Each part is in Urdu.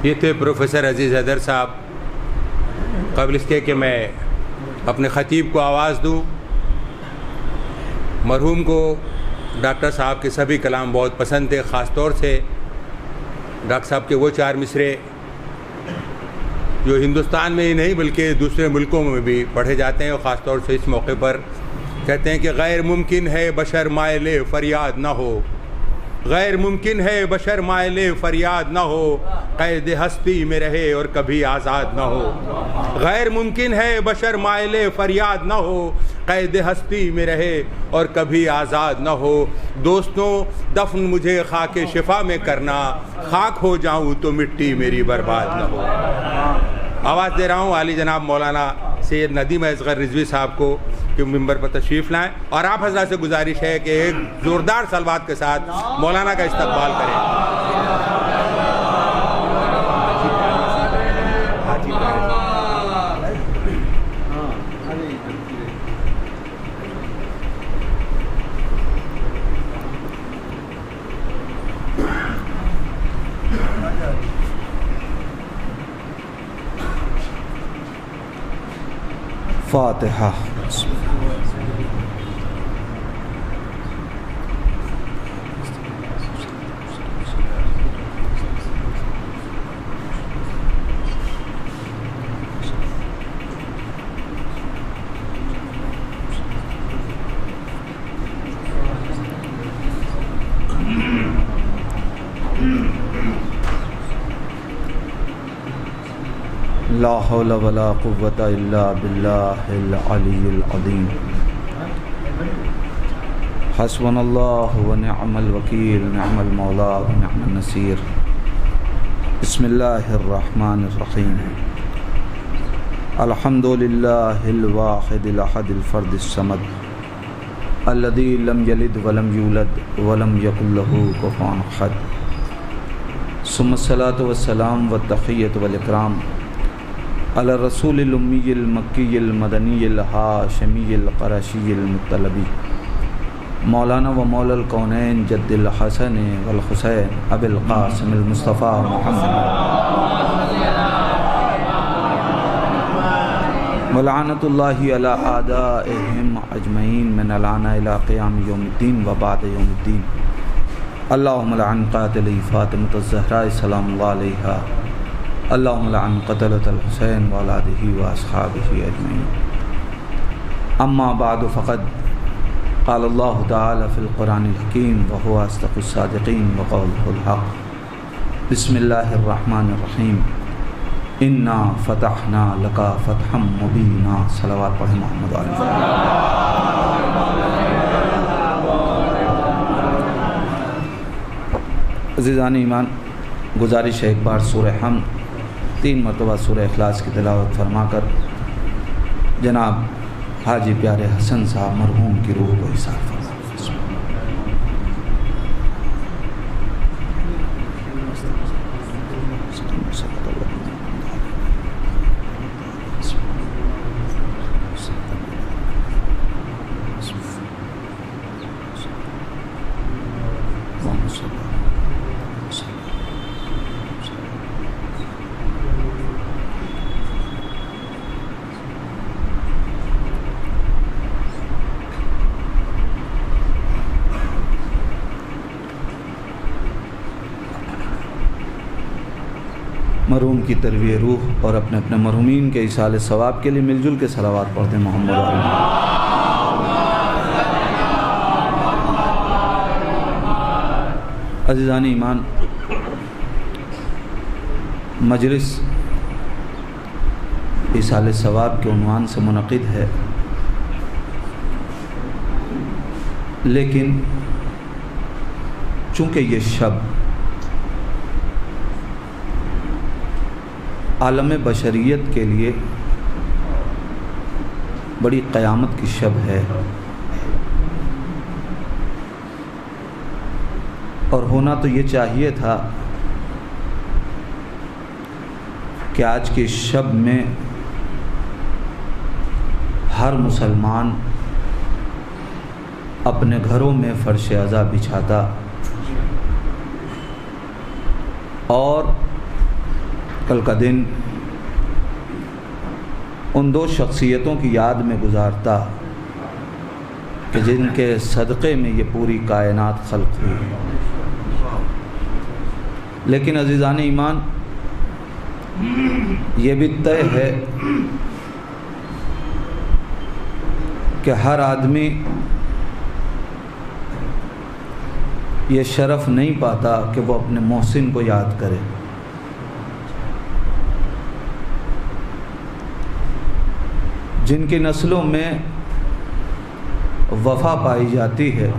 یہ تھے پروفیسر عزیز حیدر صاحب. قبل اس کے کہ میں اپنے خطیب کو آواز دوں، مرحوم کو ڈاکٹر صاحب کے سبھی کلام بہت پسند تھے، خاص طور سے ڈاکٹر صاحب کے وہ 4 مصرے جو ہندوستان میں ہی نہیں بلکہ دوسرے ملکوں میں بھی پڑھے جاتے ہیں، اور خاص طور سے اس موقع پر کہتے ہیں کہ غیر ممکن ہے بشر مائل فریاد نہ ہو، غیر ممکن ہے بشر مائل فریاد نہ ہو، قید ہستی میں رہے اور کبھی آزاد نہ ہو. غیر ممکن ہے بشر مائل فریاد نہ ہو، قید ہستی میں رہے اور کبھی آزاد نہ ہو. دوستوں دفن مجھے خاک شفا میں کرنا، خاک ہو جاؤں تو مٹی میری برباد نہ ہو. آواز دے رہا ہوں عالی جناب مولانا سید ندیم اصغر رضوی صاحب کو کہ ممبر پر تشریف لائیں، اور آپ حضرات سے گزارش ہے کہ ایک زوردار صلوات کے ساتھ مولانا کا استقبال کریں. فاتحہ. لا حول ولا قوة الا باللہ العلی العظیم. حسبنا اللہ ونعم الوکیل، نعم المولا ونعم النصیر. بسم اللہ الرحمن الرحیم. الحمد للہ الواحد الاحد الفرد الصمد الذی لم یلد ولم یولد ولم یکن له کفوا احد. ثم الصلاۃ والسلام والتحیۃ والاکرام علی الرسول الامی المکی المدنی الہاشمی القرشی المطلبی مولانا و مولا الکونین جد الحسن والحسین ابی القاسم المصطفیٰ محمد ولعنۃ اللہ علی اعدائہم اجمعین من الان الی قیام یوم الدین و بعد یوم الدین. اللہم لعن قاتلی فاطمۃ الزہراء سلام اللہ علیہا، اللہم لعن قتلۃ الحسین واولادہ واصحابہ اجمعین. اما بعد فقد قال اللہ تعالی فی القرآن الحکیم وهو اصدق الصادقین وقولہ الحق. بسم اللہ الرحمن الرحیم. انا فتحنا لک فتحا مبینا. صلوات پڑھیں محمد علیہ. عزیزان ایمان، گزارش ہے ایک بار سورہ حمد 3 مرتبہ سورہ اخلاص کی تلاوت فرما کر جناب حاجی پیارے حسن صاحب مرحوم کی روح کو حساب فرما. مرحوم کی ترویع روح اور اپنے اپنے مرحومین کے ایصال ثواب کے لیے مل جل کے صلوات پڑھتے ہیں محمد علیہ. عزیزان ایمان، مجلس ایصال ثواب کے عنوان سے منعقد ہے، لیکن چونکہ یہ شب عالم بشریت کے لیے بڑی قیامت کی شب ہے، اور ہونا تو یہ چاہیے تھا کہ آج کی شب میں ہر مسلمان اپنے گھروں میں فرش عزا بچھاتا اور کل کا دن ان دو شخصیتوں کی یاد میں گزارتا کہ جن کے صدقے میں یہ پوری کائنات خلق ہوئی. لیکن عزیزان ایمان، یہ بھی طے ہے کہ ہر آدمی یہ شرف نہیں پاتا کہ وہ اپنے محسن کو یاد کرے. جن کی نسلوں میں وفا پائی جاتی ہے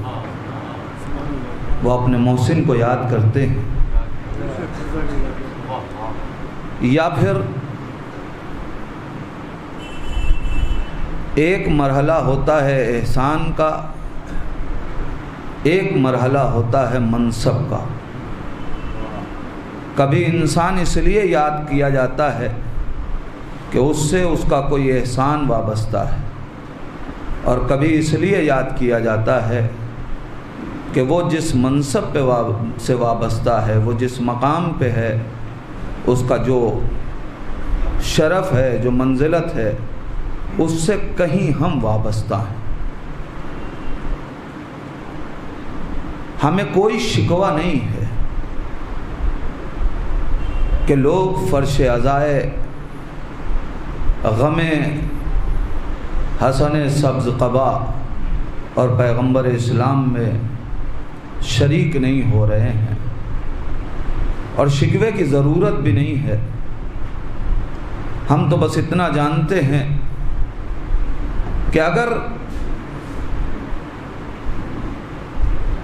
وہ اپنے محسن کو یاد کرتے ہیں، یا پھر ایک مرحلہ ہوتا ہے احسان کا، ایک مرحلہ ہوتا ہے منصب کا. کبھی انسان اس لیے یاد کیا جاتا ہے کہ اس سے اس کا کوئی احسان وابستہ ہے، اور کبھی اس لیے یاد کیا جاتا ہے کہ وہ جس منصب سے وابستہ ہے، وہ جس مقام پہ ہے، اس کا جو شرف ہے، جو منزلت ہے، اس سے کہیں ہم وابستہ ہیں. ہمیں کوئی شکوہ نہیں ہے کہ لوگ فرش عزائے غم حسن سبز قبا اور پیغمبر اسلام میں شریک نہیں ہو رہے ہیں، اور شکوے کی ضرورت بھی نہیں ہے. ہم تو بس اتنا جانتے ہیں کہ اگر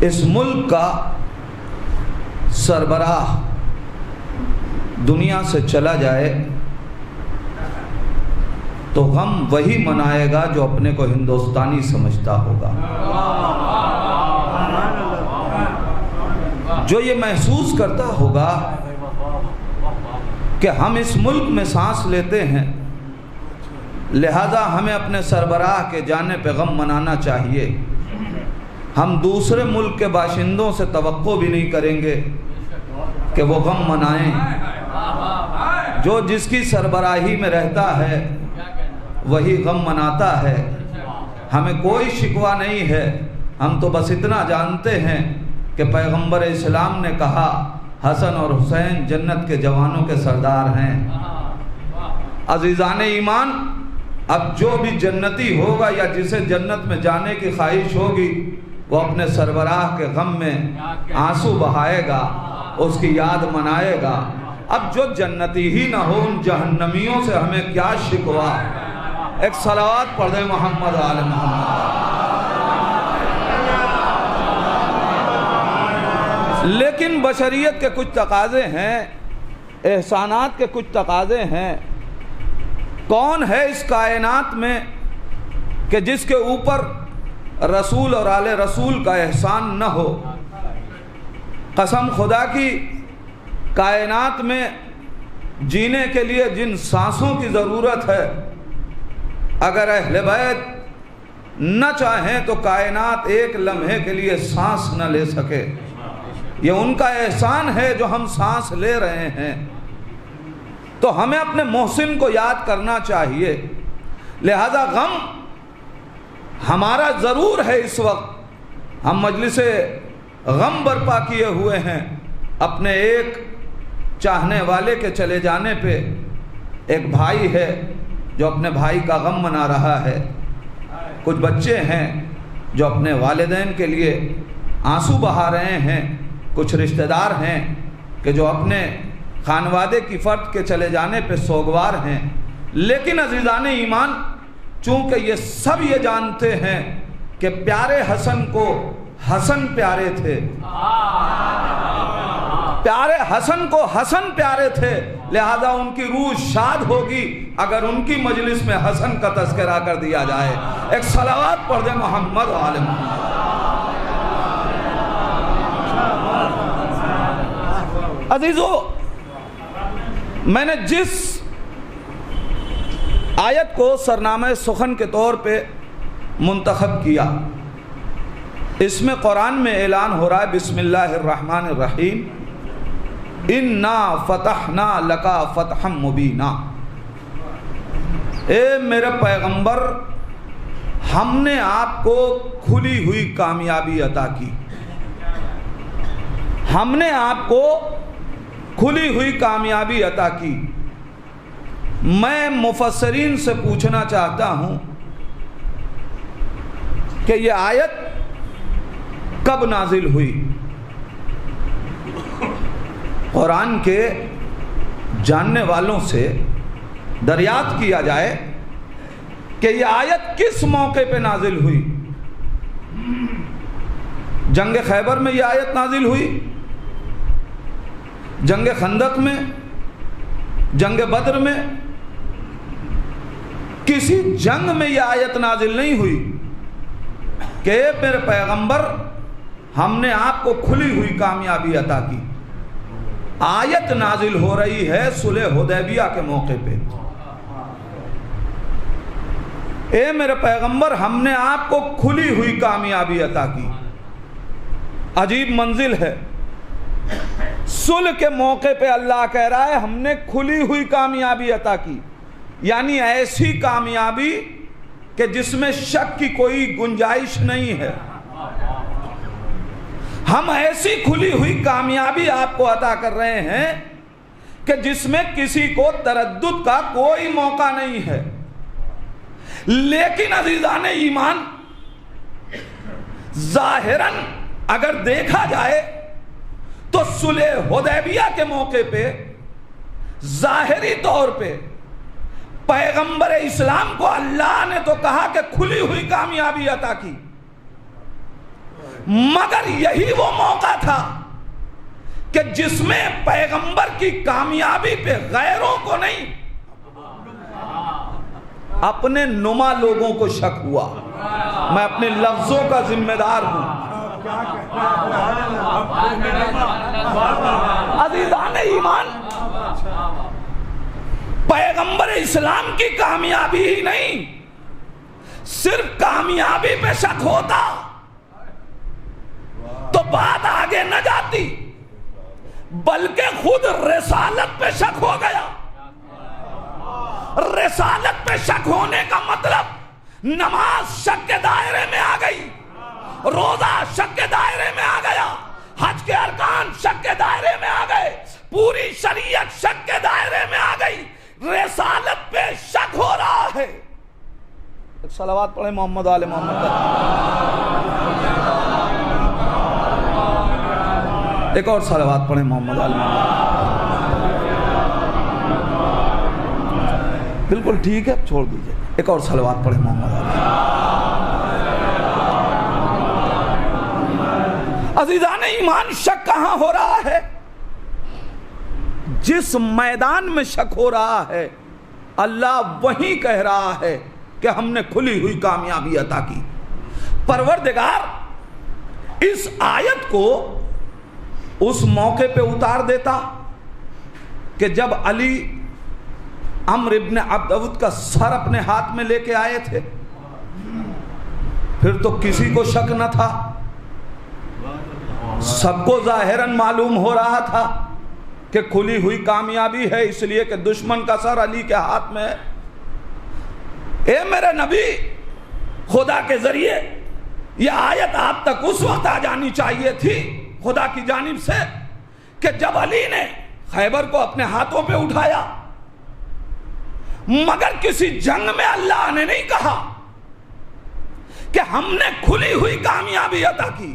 اس ملک کا سربراہ دنیا سے چلا جائے تو غم وہی منائے گا جو اپنے کو ہندوستانی سمجھتا ہوگا، جو یہ محسوس کرتا ہوگا کہ ہم اس ملک میں سانس لیتے ہیں، لہذا ہمیں اپنے سربراہ کے جانے پہ غم منانا چاہیے. ہم دوسرے ملک کے باشندوں سے توقع بھی نہیں کریں گے کہ وہ غم منائیں. جو جس کی سربراہی میں رہتا ہے وہی غم مناتا ہے. ہمیں کوئی شکوہ نہیں ہے. ہم تو بس اتنا جانتے ہیں کہ پیغمبر اسلام نے کہا حسن اور حسین جنت کے جوانوں کے سردار ہیں. عزیزان ایمان، اب جو بھی جنتی ہوگا یا جسے جنت میں جانے کی خواہش ہوگی وہ اپنے سربراہ کے غم میں آنسو بہائے گا، اس کی یاد منائے گا. اب جو جنتی ہی نہ ہو، ان جہنمیوں سے ہمیں کیا شکوہ. ایک صلوات پڑھ دیں محمد آل محمد. لیکن بشریت کے کچھ تقاضے ہیں، احسانات کے کچھ تقاضے ہیں. کون ہے اس کائنات میں کہ جس کے اوپر رسول اور آل رسول کا احسان نہ ہو؟ قسم خدا کی، کائنات میں جینے کے لیے جن سانسوں کی ضرورت ہے، اگر اہل بیت نہ چاہیں تو کائنات ایک لمحے کے لیے سانس نہ لے سکے. یہ ان کا احسان ہے جو ہم سانس لے رہے ہیں. تو ہمیں اپنے محسن کو یاد کرنا چاہیے. لہذا غم ہمارا ضرور ہے. اس وقت ہم مجلس غم برپا کیے ہوئے ہیں اپنے ایک چاہنے والے کے چلے جانے پہ. ایک بھائی ہے جو اپنے بھائی کا غم منا رہا ہے. کچھ بچے ہیں جو اپنے والدین کے لیے آنسو بہا رہے ہیں. کچھ رشتہ دار ہیں کہ جو اپنے خانوادے کی فرد کے چلے جانے پہ سوگوار ہیں. لیکن عزیزان ایمان، چونکہ یہ سب یہ جانتے ہیں کہ پیارے حسن کو حسن پیارے تھے، پیارے حسن کو حسن پیارے تھے، لہذا ان کی روح شاد ہوگی اگر ان کی مجلس میں حسن کا تذکرہ کر دیا جائے. ایک صلوات پڑھ دیں محمد آل محمد. عزیزو، میں نے جس آیت کو سرنامہ سخن کے طور پہ منتخب کیا، اس میں قرآن میں اعلان ہو رہا ہے بسم اللہ الرحمن الرحیم انا فتحنا لکا فتحا مبینا، اے میرے پیغمبر ہم نے آپ کو کھلی ہوئی کامیابی عطا کی، ہم نے آپ کو کھلی ہوئی کامیابی عطا کی۔ میں مفسرین سے پوچھنا چاہتا ہوں کہ یہ آیت کب نازل ہوئی؟ قرآن کے جاننے والوں سے دریافت کیا جائے کہ یہ آیت کس موقع پہ نازل ہوئی۔ جنگ خیبر میں یہ آیت نازل ہوئی، جنگ خندق میں، جنگ بدر میں، کسی جنگ میں یہ آیت نازل نہیں ہوئی کہ میرے پیغمبر ہم نے آپ کو کھلی ہوئی کامیابی عطا کی۔ آیت نازل ہو رہی ہے صلح حدیبیہ کے موقع پہ، اے میرے پیغمبر ہم نے آپ کو کھلی ہوئی کامیابی عطا کی۔ عجیب منزل ہے، صلح کے موقع پہ اللہ کہہ رہا ہے ہم نے کھلی ہوئی کامیابی عطا کی، یعنی ایسی کامیابی کہ جس میں شک کی کوئی گنجائش نہیں ہے۔ ہم ایسی کھلی ہوئی کامیابی آپ کو عطا کر رہے ہیں کہ جس میں کسی کو تردد کا کوئی موقع نہیں ہے۔ لیکن عزیزان ایمان، ظاہراً اگر دیکھا جائے تو صلح حدیبیہ کے موقع پہ ظاہری طور پہ پیغمبر اسلام کو اللہ نے تو کہا کہ کھلی ہوئی کامیابی عطا کی، مگر یہی وہ موقع تھا کہ جس میں پیغمبر کی کامیابی پہ غیروں کو نہیں، اپنے نما لوگوں کو شک ہوا۔ میں اپنے لفظوں کا ذمہ دار ہوں۔ عزیزان ایمان، پیغمبر اسلام کی کامیابی ہی نہیں، صرف کامیابی پہ شک ہوتا تو بات آگے نہ جاتی، بلکہ خود رسالت پہ شک ہو گیا۔ رسالت پہ شک ہونے کا مطلب نماز شک کے دائرے میں آ گئی، روزہ شک کے دائرے میں آ گیا، حج کے ارکان شک کے دائرے میں آ گئے، پوری شریعت شک کے دائرے میں آ گئی۔ رسالت پہ شک ہو رہا ہے۔ ایک صلوات پڑھیں محمد آل محمد۔ ایک اور صلوات پڑھیں محمد آل محمد۔ بالکل ٹھیک ہے، چھوڑ دیجئے، ایک اور صلوات پڑھیں محمد آل محمد۔ عزیزان ایمان، شک کہاں ہو رہا ہے؟ جس میدان میں شک ہو رہا ہے اللہ وہیں کہہ رہا ہے کہ ہم نے کھلی ہوئی کامیابی عطا کی۔ پروردگار اس آیت کو اس موقع پہ اتار دیتا کہ جب علی عمرو ابن عبد ود کا سر اپنے ہاتھ میں لے کے آئے تھے، پھر تو کسی کو شک نہ تھا، سب کو ظاہراً معلوم ہو رہا تھا کہ کھلی ہوئی کامیابی ہے، اس لیے کہ دشمن کا سر علی کے ہاتھ میں ہے۔ اے میرے نبی، خدا کے ذریعے یہ آیت آپ تک اس وقت آ جانی چاہیے تھی خدا کی جانب سے کہ جب علی نے خیبر کو اپنے ہاتھوں پہ اٹھایا، مگر کسی جنگ میں اللہ نے نہیں کہا کہ ہم نے کھلی ہوئی کامیابی عطا کی۔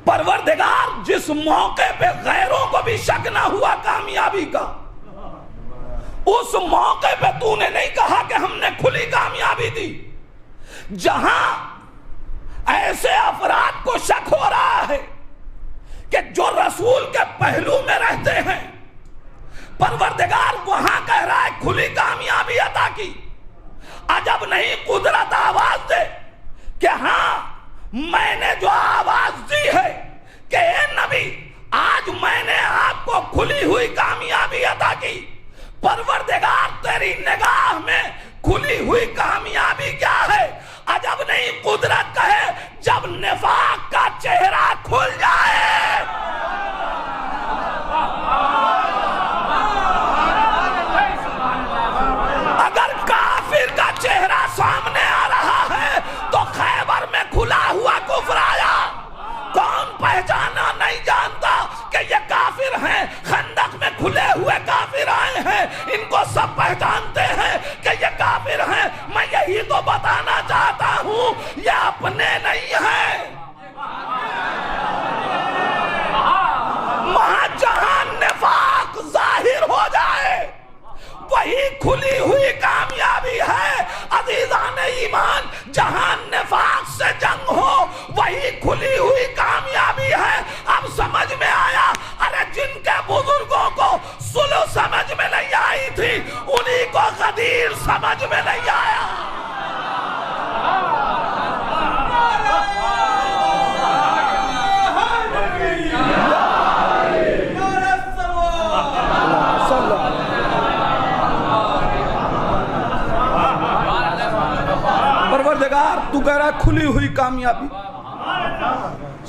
پروردگار جس موقع پہ غیروں کو بھی شک نہ ہوا کامیابی کا، اس موقع پہ تو نے نہیں کہا کہ ہم نے کھلی کامیابی دی۔ جہاں ایسے افراد کو شک ہو رہا ہے کہ جو رسول کے پہلو میں رہتے ہیں، پروردگار وہاں کہہ رہا ہے کھلی کامیابی عطا کی۔ عجب نہیں قدرت آواز دے کہ ہاں میں نے جو آواز دی ہے کہ اے نبی آج میں نے آپ کو کھلی ہوئی کامیابی عطا کی۔ پروردگار تیری نگاہ میں کھلی ہوئی کامیابی کیا ہے؟ عجب نہیں قدرت کہے جب نفاق کا چہرہ کھل جائے۔ کھلی ہوئی کامیابی ہے عزیزان ایمان. جہاں نفاق سے جنگ ہو وہی کھلی ہوئی کامیابی ہے. اب سمجھ میں آیا ارے جن کے بزرگوں کو صلح سمجھ میں نہیں آئی تھی انہی کو غدیر سمجھ میں نہیں آیا. پروردگار تو کہہ رہا ہے کھلی ہوئی کامیابی,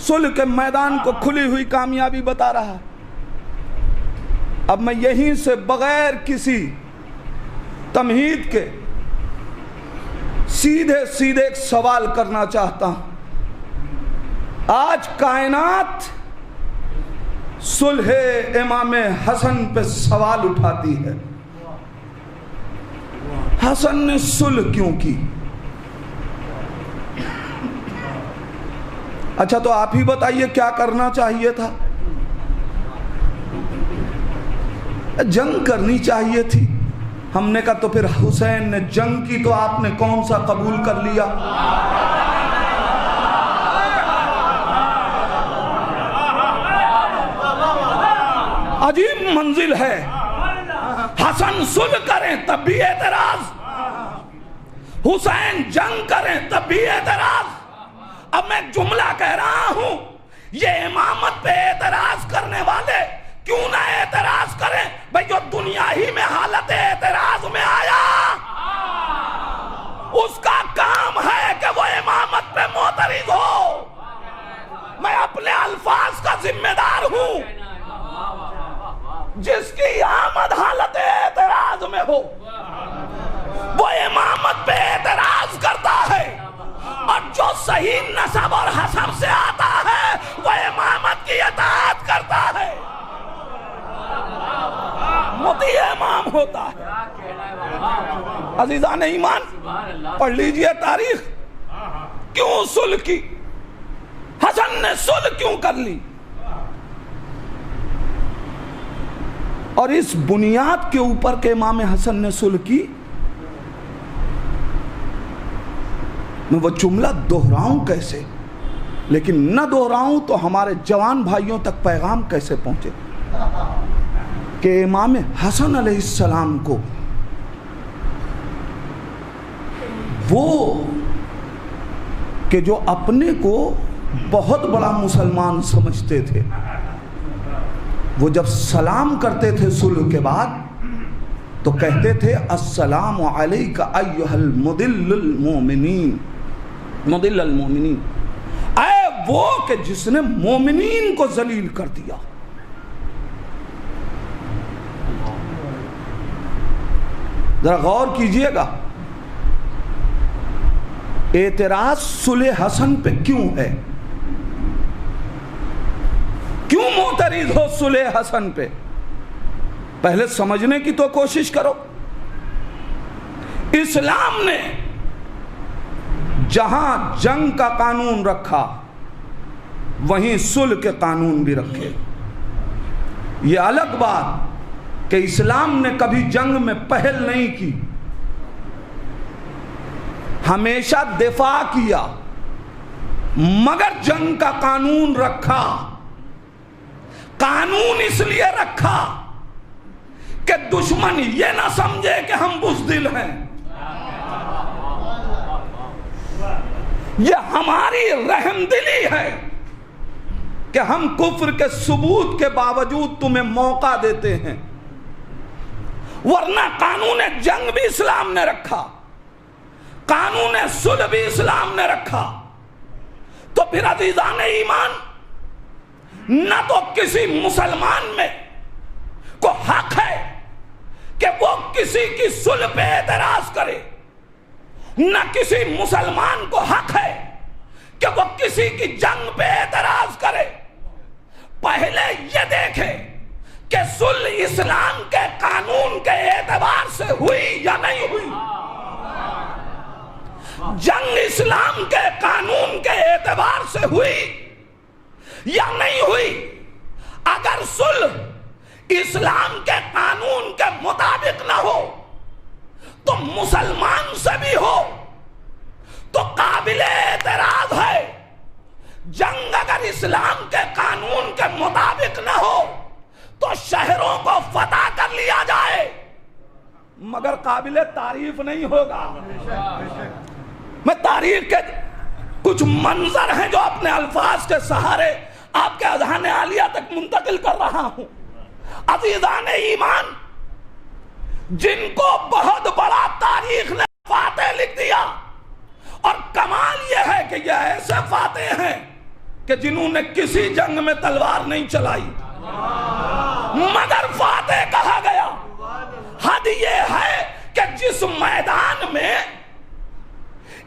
صلح کے میدان کو کھلی ہوئی کامیابی بتا رہا ہے. اب میں یہیں سے بغیر کسی تمہید کے سیدھے سیدھے ایک سوال کرنا چاہتا ہوں. آج کائنات صلح امام حسن پہ سوال اٹھاتی ہے. حسن نے صلح کیوں کی؟ اچھا تو آپ ہی بتائیے کیا کرنا چاہیے تھا؟ جنگ کرنی چاہیے تھی. ہم نے کہا تو پھر حسین نے جنگ کی تو آپ نے کون سا قبول کر لیا؟ عجیب منزل ہے. حسن صلح کریں تب بھی اعتراض, حسین جنگ کریں تب بھی اعتراض. اب میں جملہ کہہ رہا ہوں, یہ امامت پہ اعتراض کرنے والے کیوں نہ اعتراض کریں بھئی جو دنیا ہی میں حالت اعتراض میں آیا اس کا کام ہے کہ وہ امامت پہ معترض ہو. میں اپنے الفاظ کا ذمہ دار ہوں. جس کی آمد حالت اعتراض میں ہو وہ امامت پہ اعتراض کرتا ہے, اور جو صحیح نسب اور حسب سے آتا ہے وہ امامت کی اطاعت کرتا ہے, مطیع امام ہوتا ہے. عزیزان ایمان پڑھ لیجئے تاریخ. کیوں صلح کی؟ حسن نے صلح کیوں کر لی؟ اور اس بنیاد کے اوپر کہ امام حسن نے صلح کی, میں وہ جملہ دہراؤں کیسے؟ لیکن نہ دہراؤں تو ہمارے جوان بھائیوں تک پیغام کیسے پہنچے کہ امام حسن علیہ السلام کو وہ کہ جو اپنے کو بہت بڑا مسلمان سمجھتے تھے, وہ جب سلام کرتے تھے صلح کے بعد تو کہتے تھے السلام علیک ایھا المضل المومنین, مضل المومنین, اے وہ کہ جس نے مومنین کو ذلیل کر دیا. ذرا غور کیجئے گا, اعتراض صلح حسن پہ کیوں ہے؟ کیوں معترض ہو صلح حسن پہ؟ پہلے سمجھنے کی تو کوشش کرو. اسلام نے جہاں جنگ کا قانون رکھا وہیں صلح کے قانون بھی رکھے. یہ الگ بات کہ اسلام نے کبھی جنگ میں پہل نہیں کی, ہمیشہ دفاع کیا, مگر جنگ کا قانون رکھا. قانون اس لیے رکھا کہ دشمن یہ نہ سمجھے کہ ہم بزدل ہیں. یہ ہماری رحم دلی ہے کہ ہم کفر کے ثبوت کے باوجود تمہیں موقع دیتے ہیں, ورنہ قانون جنگ بھی اسلام نے رکھا, قانون صلح بھی اسلام نے رکھا. تو پھر عزیزان ایمان, نہ تو کسی مسلمان میں کو حق ہے کہ وہ کسی کی صلح پہ اعتراض کرے, نہ کسی مسلمان کو حق ہے کہ وہ کسی کی جنگ پہ اعتراض کرے. پہلے یہ دیکھے کہ صلح اسلام کے قانون کے اعتبار سے ہوئی یا نہیں ہوئی. جنگ اسلام کے قانون کے اعتبار سے ہوئی یا نہیں ہوئی. اگر صلح اسلام کے قانون کے مطابق نہ ہو تو مسلمان سے بھی ہو تو قابل اعتراض ہے. جنگ اگر اسلام کے قانون کے مطابق نہ ہو تو شہروں کو فتح کر لیا جائے مگر قابل تعریف نہیں ہوگا. میں تاریخ کے کچھ منظر ہیں جو اپنے الفاظ کے سہارے آپ کے اذہان عالیہ تک منتقل کر رہا ہوں. عزیزان ایمان، جن کو بہت بڑا تاریخ نے فاتح لکھ دیا، اور کمال یہ ہے کہ یہ ایسے فاتح ہیں کہ جنہوں نے کسی جنگ میں تلوار نہیں چلائی مگر فاتح کہا گیا. حد یہ ہے کہ جس میدان میں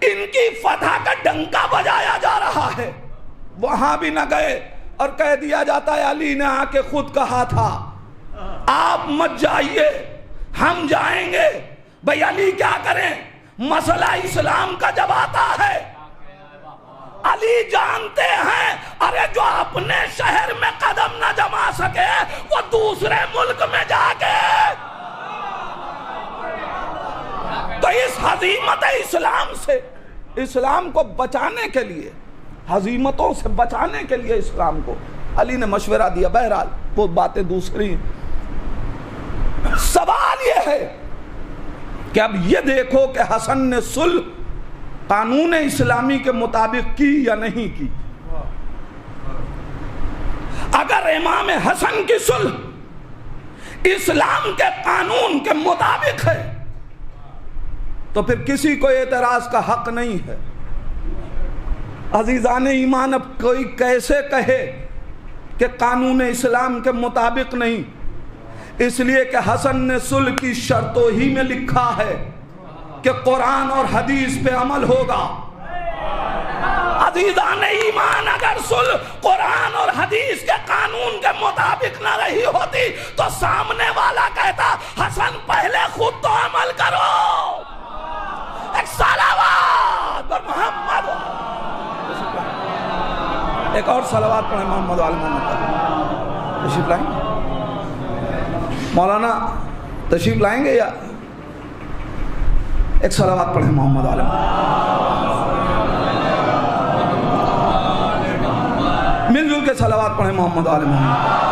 ان کی فتح کا ڈنکا بجایا جا رہا ہے وہاں بھی نہ گئے اور کہہ دیا جاتا ہے علی نے آ کے خود کہا تھا آپ مت جائیے ہم جائیں گے. بھئی علی کیا کریں؟ مسئلہ اسلام کا جب آتا ہے علی جانتے ہیں ارے جو اپنے شہر میں قدم نہ جما سکے وہ دوسرے ملک میں جا کے. تو اس ہزیمت اسلام سے، اسلام کو بچانے کے لیے، ہزیمتوں سے بچانے کے لیے اسلام کو علی نے مشورہ دیا. بہرحال وہ باتیں دوسری. سوال یہ ہے کہ اب یہ دیکھو کہ حسن نے صلح قانون اسلامی کے مطابق کی یا نہیں کی. اگر امام حسن کی صلح اسلام کے قانون کے مطابق ہے تو پھر کسی کو اعتراض کا حق نہیں ہے. عزیزان ایمان، اب کوئی کیسے کہے کہ قانون اسلام کے مطابق نہیں؟ اس لیے کہ حسن نے صلح کی شرطوں ہی میں لکھا ہے کہ قرآن اور حدیث پہ عمل ہوگا. عزیزان ایمان، اگر صلح قرآن اور حدیث کے قانون کے مطابق نہ رہی ہوتی تو سامنے والا کہتا حسن پہلے خود تو عمل کرو. ایک صلوات پر محمد، ایک اور صلوات پڑھیں محمد وعلی محمد. تشریف لائیں مولانا، تشریف لائیں گے یا ایک صلوات پڑھیں محمد وعلی محمد. مل جل کے صلوات پڑھیں محمد وعلی محمد.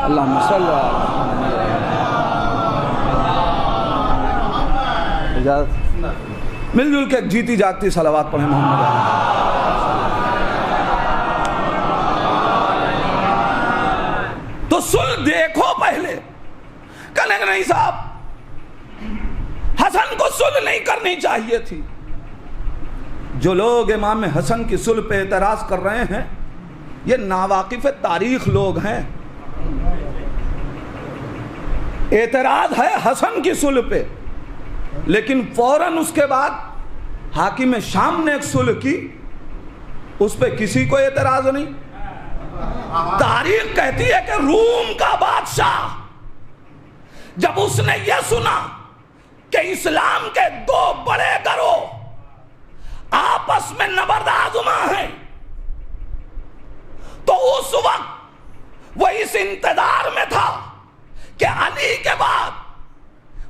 اللہم صلی اجازت مل جل کے جیتی جاگتی صلوات پڑھیں محمد علیہ. تو صلح دیکھو پہلے. کہنے کہ نہیں صاحب حسن کو صلح نہیں کرنی چاہیے تھی. جو لوگ امام حسن کی صلح پہ اعتراض کر رہے ہیں یہ ناواقف تاریخ لوگ ہیں. اعتراض ہے حسن کی صلح پہ، لیکن فوراً اس کے بعد حاکم شام نے ایک صلح کی، اس پہ کسی کو اعتراض نہیں. تاریخ کہتی ہے کہ روم کا بادشاہ جب اس نے یہ سنا کہ اسلام کے دو بڑے گروہ آپس میں نبرد آزما ہیں تو اس وقت وہ اس انتظار میں تھا کہ علی کے بعد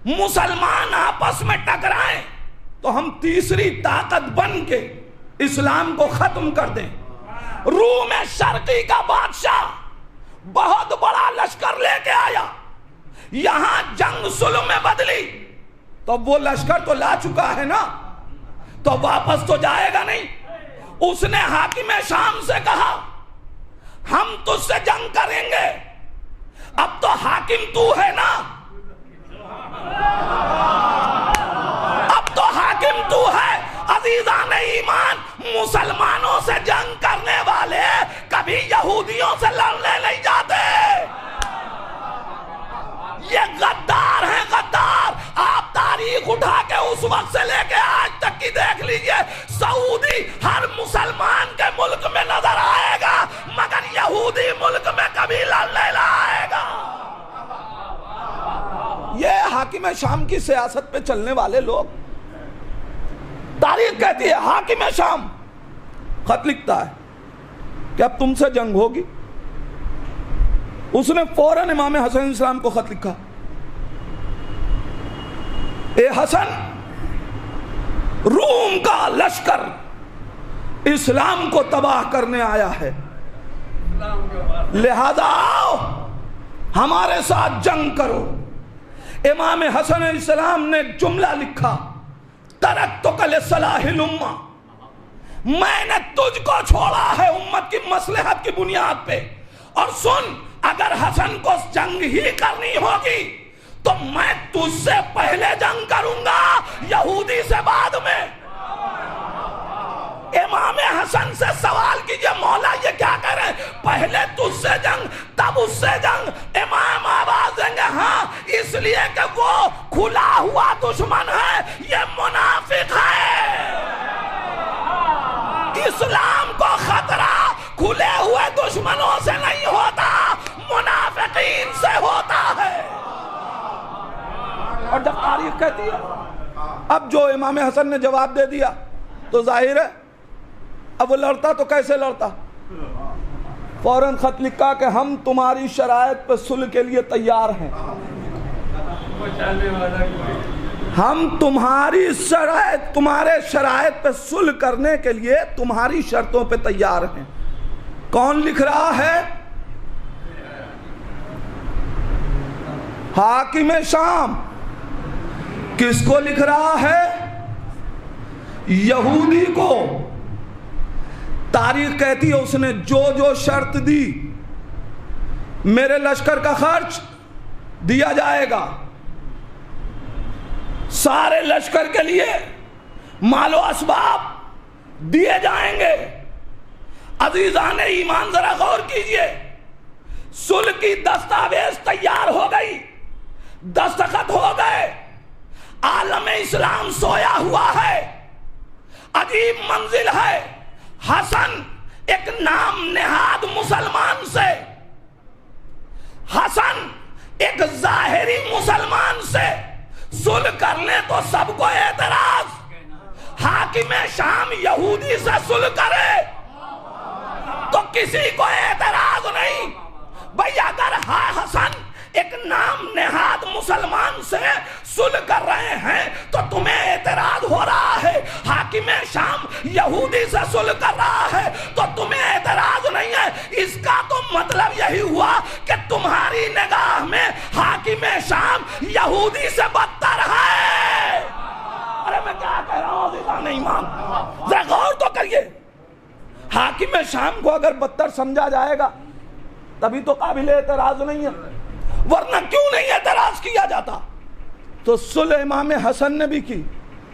مسلمان آپس میں ٹکرائیں تو ہم تیسری طاقت بن کے اسلام کو ختم کر دیں. روم شرقی کا بادشاہ بہت بڑا لشکر لے کے آیا، یہاں جنگ صلح میں بدلی تو وہ لشکر تو لا چکا ہے نا، تو واپس تو جائے گا نہیں. اس نے حاکم شام سے کہا ہم تجھ سے جنگ کریں گے، اب تو حاکم تو ہے نا، اب تو حاکم تو ہے. عزیزان ایمان، مسلمانوں سے جنگ کرنے والے کبھی یہودیوں سے لڑنے نہیں جاتے. یہ غدار ہیں، غدار. آپ تاریخ اٹھا کے اس وقت سے لے کے آج تک کی دیکھ لیجئے، سعودی ہر مسلمان کے ملک میں نظر آئے گا مگر یہودی ملک میں کبھی لڑنے نہ آئے گا. یہ حاکم شام کی سیاست پہ چلنے والے لوگ تاریخ کہتی ہے حاکم شام خط لکھتا ہے کہ اب تم سے جنگ ہوگی. اس نے فوراً امام حسن علیہ السلام کو خط لکھا، اے حسن، روم کا لشکر اسلام کو تباہ کرنے آیا ہے، لہذا آؤ ہمارے ساتھ جنگ کرو. امام حسن علیہ السلام نے ایک جملہ لکھا، ترکتک لصلاح الامہ، میں نے تجھ کو چھوڑا ہے امت کی مصلحت کی بنیاد پہ. اور سن، اگر حسن کو جنگ ہی کرنی ہوگی تو میں تجھ سے پہلے جنگ کروں گا، یہودی سے بعد میں. امام حسن سے سوال کیجئے، مولا یہ کیا کہہ رہے ہیں؟ پہلے تجھ سے جنگ تب اس سے جنگ. امام آواز دیں گے ہاں، اس لیے کہ وہ کھلا ہوا دشمن ہے، یہ منافق ہے. اسلام کو خطرہ کھلے ہوئے دشمنوں سے نہیں ہوتا، منافقین سے ہوتا ہے. اور جب تاریخ کہتی ہے، اب جو امام حسن نے جواب دے دیا تو ظاہر ہے اب وہ لڑتا تو کیسے لڑتا؟ فوراً خط لکھا کہ ہم تمہاری شرائط پہ صلح کے لیے تیار ہیں، ہم تمہاری شرائط، تمہارے شرائط پہ صلح کرنے کے لیے تمہاری شرطوں پہ تیار ہیں. کون لکھ رہا ہے؟ حاکم شام. کس کو لکھ رہا ہے؟ یہودی کو. تاریخ کہتی ہے اس نے جو جو شرط دی، میرے لشکر کا خرچ دیا جائے گا، سارے لشکر کے لیے مال و اسباب دیے جائیں گے. عزیزان ایمان ذرا غور کیجئے، صلح کی دستاویز تیار ہو گئی، دستخط ہو گئے، عالم اسلام سویا ہوا ہے. عجیب منزل ہے، حسن ایک نام نہاد مسلمان سے، حسن ایک ظاہری مسلمان سے صلح کر لیں تو سب کو اعتراض. حاکم شام یہودی سے صلح کرے تو کسی کو اعتراض نہیں. بھئی اگر حسن ایک نام نہاد مسلمان سے صلح کر رہے ہیں تو تمہیں اعتراض ہو رہا ہے. حاکم شام یہودی سے صلح کر رہا ہے تو تمہیں اعتراض نہیں ہے. اس کا تو مطلب یہی ہوا کہ تمہاری نگاہ میں حاکم شام یہودی سے بدتر ہے. ارے میں کیا کہہ رہا ہوں عزیزان ایمان، ذرا غور تو کریے. حاکم شام کو اگر بدتر سمجھا جائے گا تبھی تو قابل اعتراض نہیں ہے، ورنہ کیوں نہیں اعتراض کیا جاتا؟ تو صلح امام حسن نے بھی کی،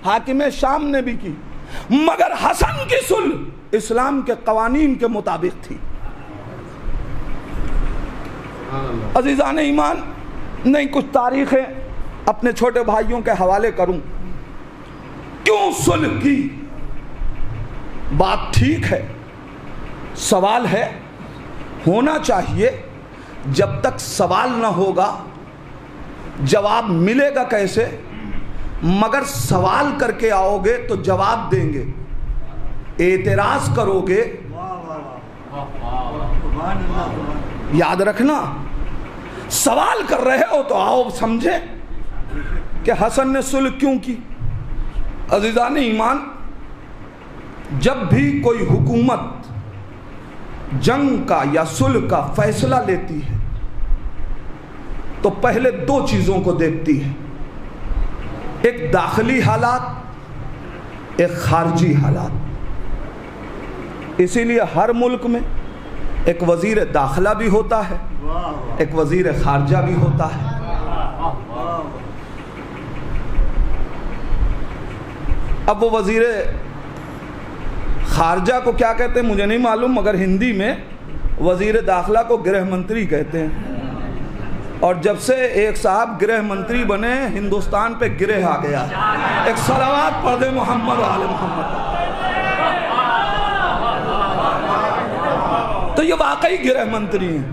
حاکم شام نے بھی کی، مگر حسن کی صلح اسلام کے قوانین کے مطابق تھی. عزیزان ایمان، نہیں کچھ تاریخیں اپنے چھوٹے بھائیوں کے حوالے کروں. کیوں صلح کی؟ بات ٹھیک ہے، سوال ہے، ہونا چاہیے. جب تک سوال نہ ہوگا جواب ملے گا کیسے؟ مگر سوال کر کے آؤ گے تو جواب دیں گے، اعتراض کرو گے. یاد رکھنا، سوال کر رہے ہو تو آؤ سمجھے کہ حسن نے صلح کیوں کی. عزیزان ایمان، جب بھی کوئی حکومت جنگ کا یا صلح کا فیصلہ لیتی ہے تو پہلے دو چیزوں کو دیکھتی ہے، ایک داخلی حالات، ایک خارجی حالات. اسی لیے ہر ملک میں ایک وزیر داخلہ بھی ہوتا ہے، ایک وزیر خارجہ بھی ہوتا ہے. اب وہ وزیر خارجہ کو کیا کہتے ہیں مجھے نہیں معلوم، مگر ہندی میں وزیر داخلہ کو گرہ منتری کہتے ہیں. اور جب سے ایک صاحب گرہ منتری بنے ہندوستان پہ گرہ آ گیا. ایک صلوات پڑھ دے محمد و آل محمد. تو یہ واقعی گرہ منتری ہیں.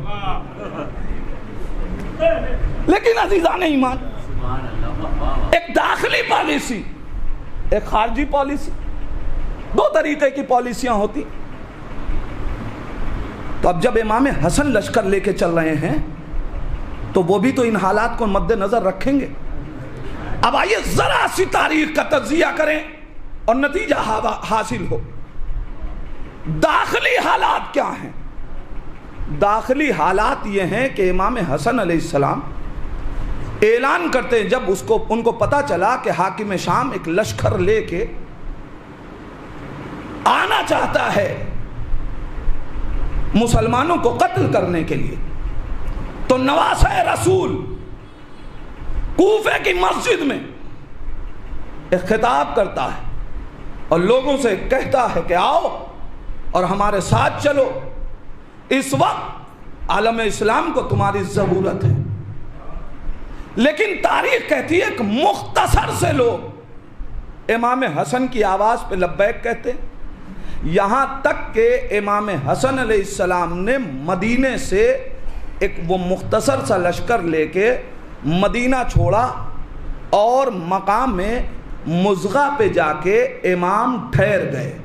لیکن عزیزان ایمان، ایک داخلی پالیسی ایک خارجی پالیسی، دو طریقے کی پالیسیاں ہوتی. تو اب جب امام حسن لشکر لے کے چل رہے ہیں تو وہ بھی تو ان حالات کو مد نظر رکھیں گے. اب آئیے ذرا سی تاریخ کا تجزیہ کریں اور نتیجہ حاصل ہو. داخلی حالات کیا ہیں؟ داخلی حالات یہ ہیں کہ امام حسن علیہ السلام اعلان کرتے ہیں جب ان کو پتا چلا کہ حاکم شام ایک لشکر لے کے آنا چاہتا ہے مسلمانوں کو قتل کرنے کے لیے، تو نواسہ رسول کوفے کی مسجد میں ایک خطاب کرتا ہے اور لوگوں سے کہتا ہے کہ آؤ اور ہمارے ساتھ چلو، اس وقت عالم اسلام کو تمہاری ضرورت ہے. لیکن تاریخ کہتی ہے کہ مختصر سے لوگ امام حسن کی آواز پہ لبیک کہتے، یہاں تک کہ امام حسن علیہ السلام نے مدینے سے ایک وہ مختصر سا لشکر لے کے مدینہ چھوڑا اور مقام مزغہ پہ جا کے امام ٹھہر گئے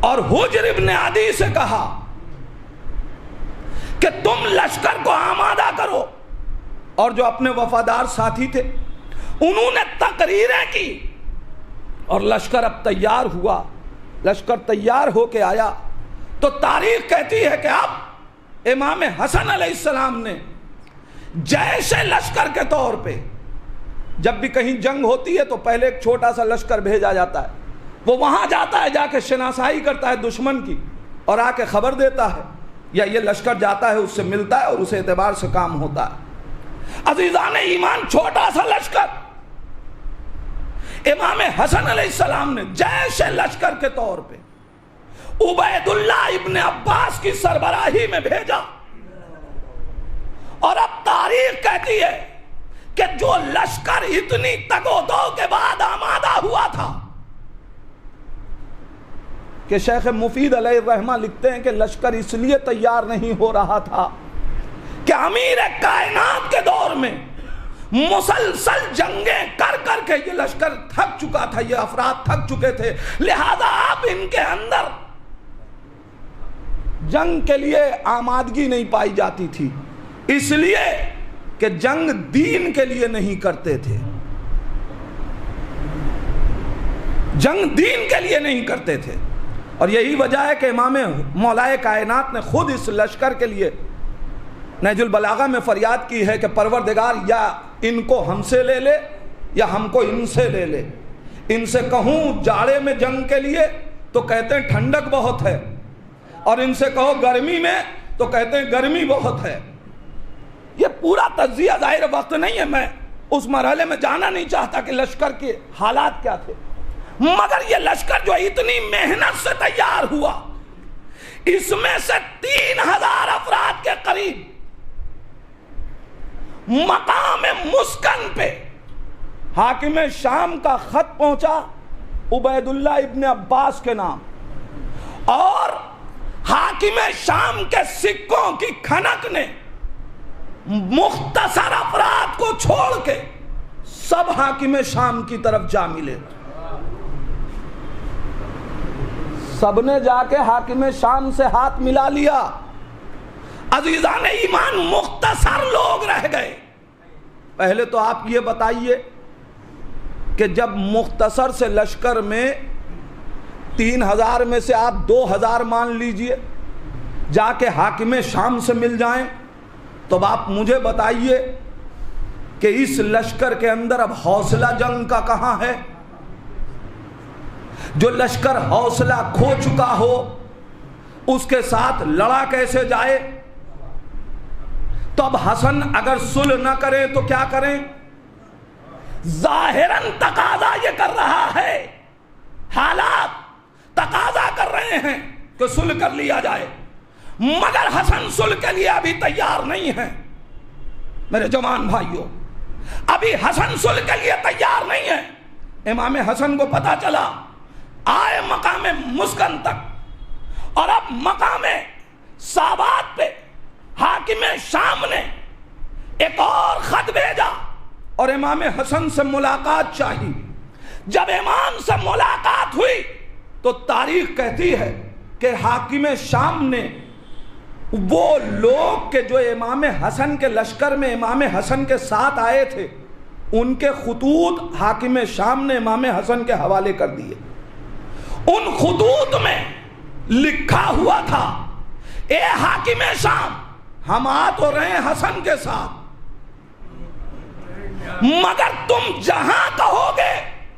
اور حجر ابن عدی سے کہا کہ تم لشکر کو آمادہ کرو. اور جو اپنے وفادار ساتھی تھے انہوں نے تقریریں کی اور لشکر اب تیار ہوا. لشکر تیار ہو کے آیا تو تاریخ کہتی ہے کہ اب امام حسن علیہ السلام نے جیش لشکر کے طور پہ، جب بھی کہیں جنگ ہوتی ہے تو پہلے ایک چھوٹا سا لشکر بھیجا جاتا ہے، وہ وہاں جاتا ہے، جا کے شناسائی کرتا ہے دشمن کی اور آ کے خبر دیتا ہے، یا یہ لشکر جاتا ہے اس سے ملتا ہے اور اس اعتبار سے کام ہوتا ہے. عزیزان ایمان، چھوٹا سا لشکر امام حسن علیہ السلام نے جیش لشکر کے طور پہ عبید اللہ ابن عباس کی سربراہی میں بھیجا. اور اب تاریخ کہتی ہے کہ جو لشکر اتنی تگ و دو کے بعد آمادہ ہوا تھا کہ شیخ مفید علیہ الرحمہ لکھتے ہیں کہ لشکر اس لیے تیار نہیں ہو رہا تھا کہ امیر کائنات کے دور میں مسلسل جنگیں کر کر کے یہ لشکر تھک چکا تھا، یہ افراد تھک چکے تھے، لہذا اب ان کے اندر جنگ کے لیے آمادگی نہیں پائی جاتی تھی، اس لیے کہ جنگ دین کے لیے نہیں کرتے تھے، جنگ دین کے لیے نہیں کرتے تھے. اور یہی وجہ ہے کہ امام مولائے کائنات نے خود اس لشکر کے لیے نہج البلاغہ میں فریاد کی ہے کہ پروردگار یا ان کو ہم سے لے لے یا ہم کو ان سے لے لے. ان سے کہوں جاڑے میں جنگ کے لیے تو کہتے ہیں ٹھنڈک بہت ہے، اور ان سے کہو گرمی میں تو کہتے ہیں گرمی بہت ہے. یہ پورا تجزیہ ظاہر وقت نہیں ہے، میں اس مرحلے میں جانا نہیں چاہتا کہ لشکر کے حالات کیا تھے، مگر یہ لشکر جو اتنی محنت سے تیار ہوا، اس میں سے 3000 افراد کے قریب مقام مسکن پہ حاکم شام کا خط پہنچا عبید اللہ ابن عباس کے نام، اور حاکم شام کے سکوں کی کھنک نے مختصر افراد کو چھوڑ کے سب حاکم شام کی طرف جا ملے. سب نے جا کے حاکم شام سے ہاتھ ملا لیا. عزیزان ایمان، مختصر لوگ رہ گئے. پہلے تو آپ یہ بتائیے کہ جب مختصر سے لشکر میں 3000 میں سے آپ 2000 مان لیجئے جا کے حاکم شام سے مل جائیں، تو اب آپ مجھے بتائیے کہ اس لشکر کے اندر اب حوصلہ جنگ کا کہاں ہے؟ جو لشکر حوصلہ کھو چکا ہو اس کے ساتھ لڑا کیسے جائے؟ تو اب حسن اگر صلح نہ کرے تو کیا کریں؟ ظاہراً تقاضا یہ کر رہا ہے، حالات تقاضا کر رہے ہیں کہ صلح کر لیا جائے، مگر حسن صلح کے لیے ابھی تیار نہیں ہے. میرے جوان بھائیوں، ابھی حسن صلح کے لیے تیار نہیں ہے. امام حسن کو پتا چلا، آئے مقام مسکن تک، اور اب مقام سابات پہ حاکم شام نے ایک اور خط بھیجا اور امام حسن سے ملاقات چاہی. جب امام سے ملاقات ہوئی تو تاریخ کہتی ہے کہ حاکم شام نے وہ لوگ کہ جو امام حسن کے لشکر میں امام حسن کے ساتھ آئے تھے ان کے خطوط حاکم شام نے امام حسن کے حوالے کر دیے. ان خطوط میں لکھا ہوا تھا اے حاکم شام ہم آ تو رہے ہیں حسن کے ساتھ مگر تم جہاں کہو گے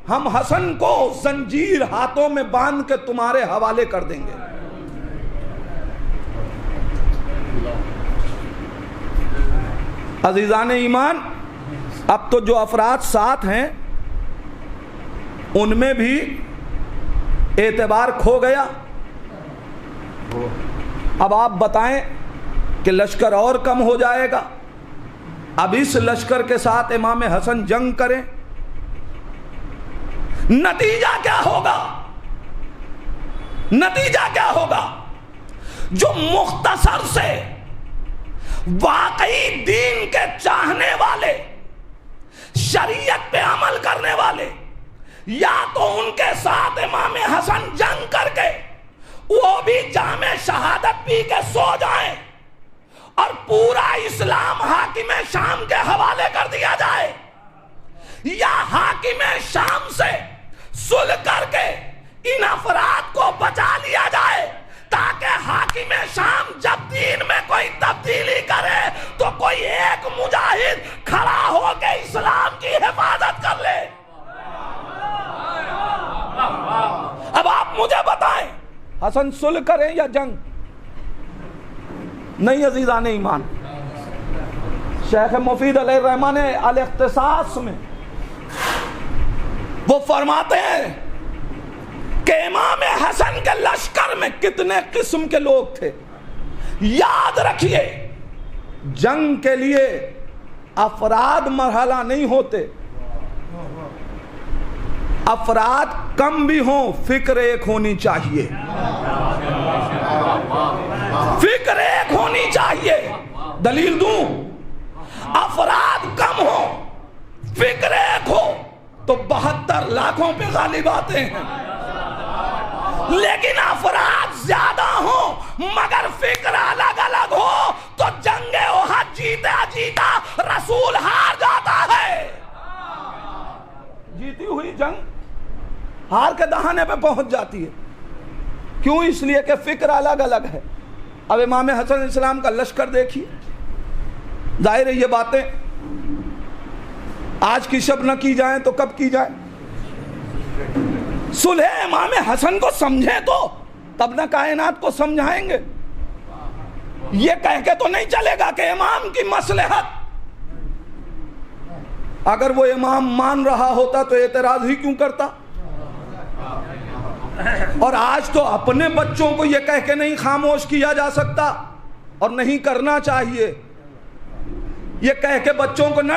ہم حسن کو زنجیر ہاتھوں میں باندھ کے تمہارے حوالے کر دیں گے. عزیزان ایمان اب تو جو افراد ساتھ ہیں ان میں بھی اعتبار کھو گیا. اب آپ بتائیں کہ لشکر اور کم ہو جائے گا. اب اس لشکر کے ساتھ امام حسن جنگ کریں نتیجہ کیا ہوگا؟ نتیجہ کیا ہوگا؟ جو مختصر سے واقعی دین کے چاہنے والے شریعت پہ عمل کرنے والے یا تو ان کے ساتھ امام حسن جنگ کر کے وہ بھی جام شہادت پی کے سو جائیں اور پورا اسلام حاکم شام کے حوالے کر دیا جائے، یا حاکم شام سے صلح کر کے ان افراد کو بچا لیا جائے تاکہ حاکم شام جب دین میں کوئی تبدیلی کرے تو کوئی ایک مجاہد کھڑا ہو کے اسلام کی حفاظت کر لے. اب آپ مجھے بتائیں حسن صلح کریں یا جنگ؟ نہیں عزیزان ایمان. شیخ مفید علیہ الرحمن الاختصاص میں وہ فرماتے ہیں کہ امام حسن کے لشکر میں کتنے قسم کے لوگ تھے. یاد رکھیے جنگ کے لیے افراد مرحلہ نہیں ہوتے، افراد کم بھی ہوں فکر ایک ہونی چاہیے، فکر ایک ہونی چاہیے. دلیل دوں، افراد کم ہو فکر ایک ہو تو 72 لاکھوں پہ غالب آتے ہیں، لیکن افراد زیادہ ہوں مگر فکر الگ الگ ہو تو جنگ احد جیتا جیتا رسول ہار جاتا ہے. جیتی ہوئی جنگ ہار کے دہانے پہ پہنچ جاتی ہے. کیوں؟ اس لیے کہ فکر الگ الگ ہے. اب امام حسن علیہ السلام کا لشکر دیکھیے. ظاہر ہے یہ باتیں آج کی شب نہ کی جائیں تو کب کی جائیں؟ صلح امام حسن کو سمجھیں تو تب نہ کائنات کو سمجھائیں گے. یہ کہہ کے تو نہیں چلے گا کہ امام کی مصلحت. اگر وہ امام مان رہا ہوتا تو اعتراض ہی کیوں کرتا؟ اور آج تو اپنے بچوں کو یہ کہہ کے نہیں خاموش کیا جا سکتا اور نہیں کرنا چاہیے. یہ کہہ کے بچوں کو نہ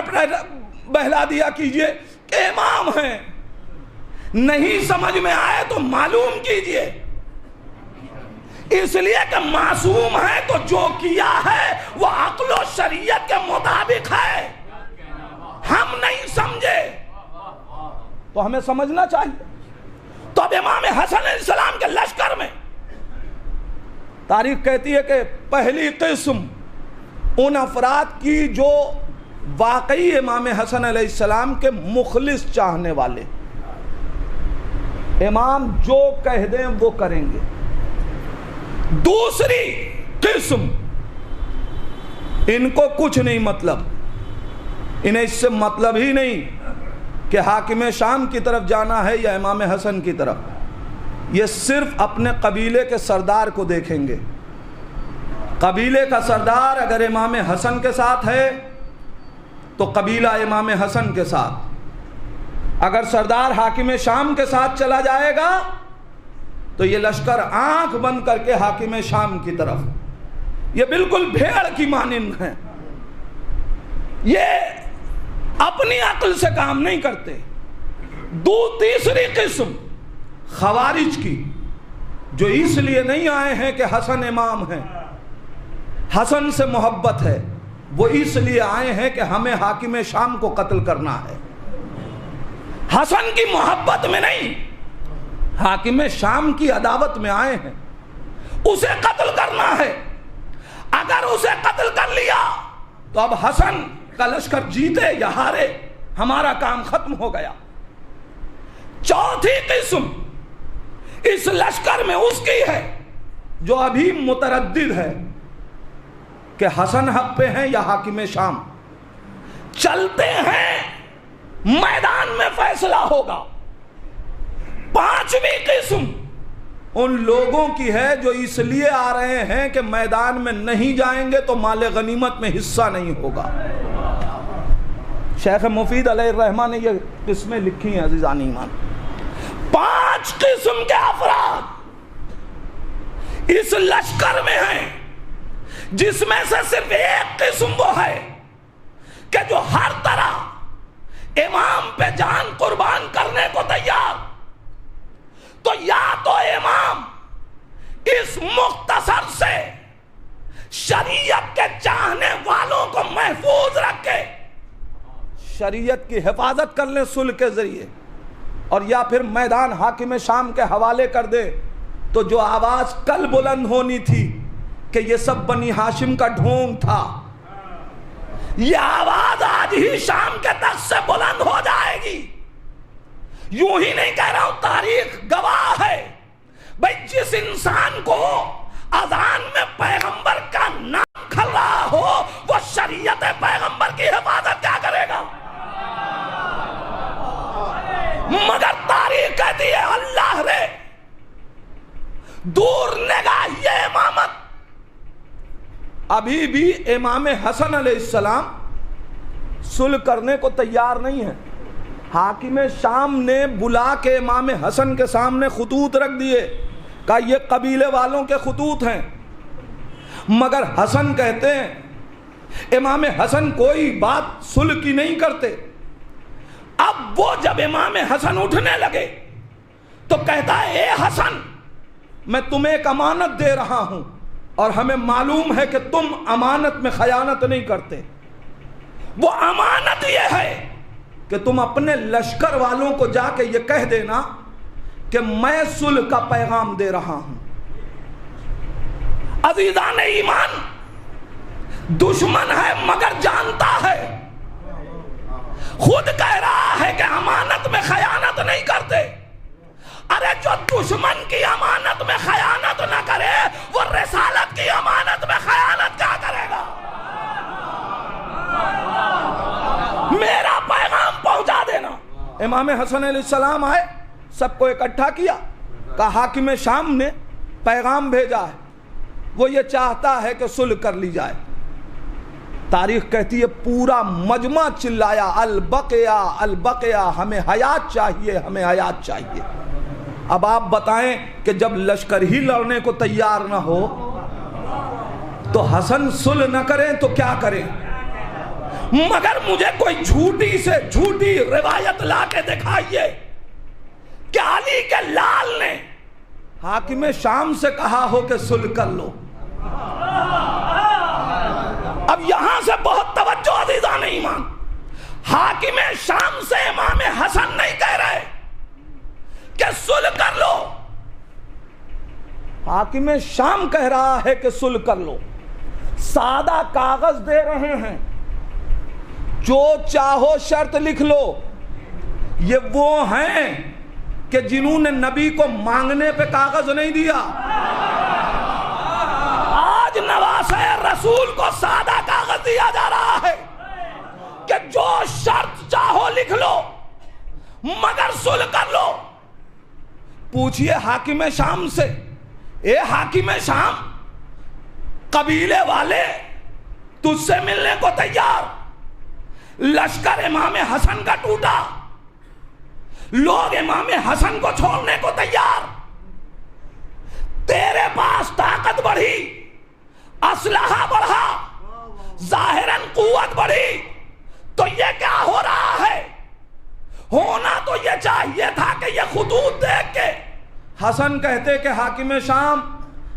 بہلا دیا کیجئے کہ امام ہیں، نہیں سمجھ میں آئے تو معلوم کیجئے. اس لیے کہ معصوم ہے تو جو کیا ہے وہ عقل و شریعت کے مطابق ہے. ہم نہیں سمجھے تو ہمیں سمجھنا چاہیے. تو اب امام حسن علیہ السلام کے لشکر میں تاریخ کہتی ہے کہ پہلی قسم ان افراد کی جو واقعی امام حسن علیہ السلام کے مخلص چاہنے والے، امام جو کہہ دیں وہ کریں گے. دوسری قسم ان کو کچھ نہیں مطلب، انہیں اس سے مطلب ہی نہیں کہ حاکم شام کی طرف جانا ہے یا امام حسن کی طرف. یہ صرف اپنے قبیلے کے سردار کو دیکھیں گے. قبیلے کا سردار اگر امام حسن کے ساتھ ہے تو قبیلہ امام حسن کے ساتھ. اگر سردار حاکم شام کے ساتھ چلا جائے گا تو یہ لشکر آنکھ بند کر کے حاکم شام کی طرف. یہ بالکل بھیڑ کی مانند ہیں، یہ اپنی عقل سے کام نہیں کرتے. تیسری قسم خوارج کی، جو اس لیے نہیں آئے ہیں کہ حسن امام ہیں، حسن سے محبت ہے، وہ اس لیے آئے ہیں کہ ہمیں حاکم شام کو قتل کرنا ہے. حسن کی محبت میں نہیں، حاکم شام کی عداوت میں آئے ہیں، اسے قتل کرنا ہے۔ اگر اسے قتل کر لیا تو اب حسن کا لشکر جیتے یا ہارے ہمارا کام ختم ہو گیا۔ چوتھی قسم اس لشکر میں اس کی ہے جو ابھی متردد ہے کہ حسن حق پہ ہیں یا حاکم شام، چلتے ہیں میدان میں فیصلہ ہوگا۔ پانچویں قسم ان لوگوں کی ہے جو اس لیے آ رہے ہیں کہ میدان میں نہیں جائیں گے تو مال غنیمت میں حصہ نہیں ہوگا۔ شیخ مفید علیہ الرحمہ نے یہ قسمیں لکھی ہیں عزیزان ایمان۔ 5 قسم کے افراد اس لشکر میں ہیں، جس میں سے صرف ایک قسم وہ ہے کہ جو ہر طرح امام پہ جان قربان کرنے کو تیار۔ تو یا تو امام اس مختصر سے شریعت کے چاہنے والوں کو محفوظ رکھے، شریعت کی حفاظت کر لیں صلح کے ذریعے، اور یا پھر میدان حاکم شام کے حوالے کر دے تو جو آواز کل بلند ہونی تھی کہ یہ سب بنی ہاشم کا ڈھونگ تھا، یہ آواز آج ہی شام کے تخت سے بلند ہو جائے گی۔ یوں ہی نہیں کہہ رہا ہوں، تاریخ گواہ ہے۔ بھئی جس انسان کو اذان میں پیغمبر کا نام کھل رہا ہو وہ شریعت پیغمبر کی حفاظت کیا کرے گا؟ مگر تاریخ کہتی ہے اللہ رے دور نگاہ یہ امامت۔ ابھی بھی امام حسن علیہ السلام صلح کرنے کو تیار نہیں ہے۔ حاکم شام نے بلا کے امام حسن کے سامنے خطوط رکھ دیے، کہا یہ قبیلے والوں کے خطوط ہیں، مگر حسن کہتے ہیں امام حسن کوئی بات صلح کی نہیں کرتے۔ اب وہ جب امام حسن اٹھنے لگے تو کہتا ہے اے حسن میں تمہیں ایک امانت دے رہا ہوں اور ہمیں معلوم ہے کہ تم امانت میں خیانت نہیں کرتے۔ وہ امانت یہ ہے کہ تم اپنے لشکر والوں کو جا کے یہ کہہ دینا کہ میں صلح کا پیغام دے رہا ہوں۔ عزیزان ایمان، دشمن ہے مگر جانتا ہے، خود کہہ رہا ہے کہ امانت میں خیانت نہیں کرتے۔ ارے جو دشمن کی امانت میں خیانت نہ کرے وہ رسالت کی امانت میں خیانت کیا کرے گا؟ میرا پیغام پہنچا دینا۔ امام حسن علیہ السلام آئے، سب کو اکٹھا کیا، کہا حاکم شام نے پیغام بھیجا ہے، وہ یہ چاہتا ہے کہ صلح کر لی جائے۔ تاریخ کہتی ہے پورا مجمع چلایا البقیہ البقیہ، ہمیں حیات چاہیے، ہمیں حیات چاہیے۔ اب آپ بتائیں کہ جب لشکر ہی لڑنے کو تیار نہ ہو تو حسن صلح نہ کریں تو کیا کریں؟ مگر مجھے کوئی جھوٹی سے جھوٹی روایت لا کے دکھائیے کہ علی کے لال نے حاکم شام سے کہا ہو کہ صلح کر لو۔ اب یہاں سے بہت توجہ عزیزان ایمان، حاکم شام سے امام حسن نہیں کہہ رہے کہ صلح کر لو، حاکم شام کہہ رہا ہے کہ صلح کر لو۔ سادہ کاغذ دے رہے ہیں، جو چاہو شرط لکھ لو۔ یہ وہ ہیں کہ جنہوں نے نبی کو مانگنے پہ کاغذ نہیں دیا۔ آج نواسہ رسول کو سادہ کاغذ دیا جا رہا ہے کہ جو شرط چاہو لکھ لو مگر صلح کر لو۔ پوچھئے حاکم شام سے، اے حاکم شام قبیلے والے تجھ سے ملنے کو تیار، لشکر امام حسن کا ٹوٹا، لوگ امام حسن کو چھوڑنے کو تیار، تیرے پاس طاقت بڑھی، اسلحہ بڑھا، ظاہراً قوت بڑھی، تو یہ کیا ہو رہا ہے؟ ہونا تو یہ چاہیے تھا کہ یہ خطوط دیکھ کے حسن کہتے کہ حاکم شام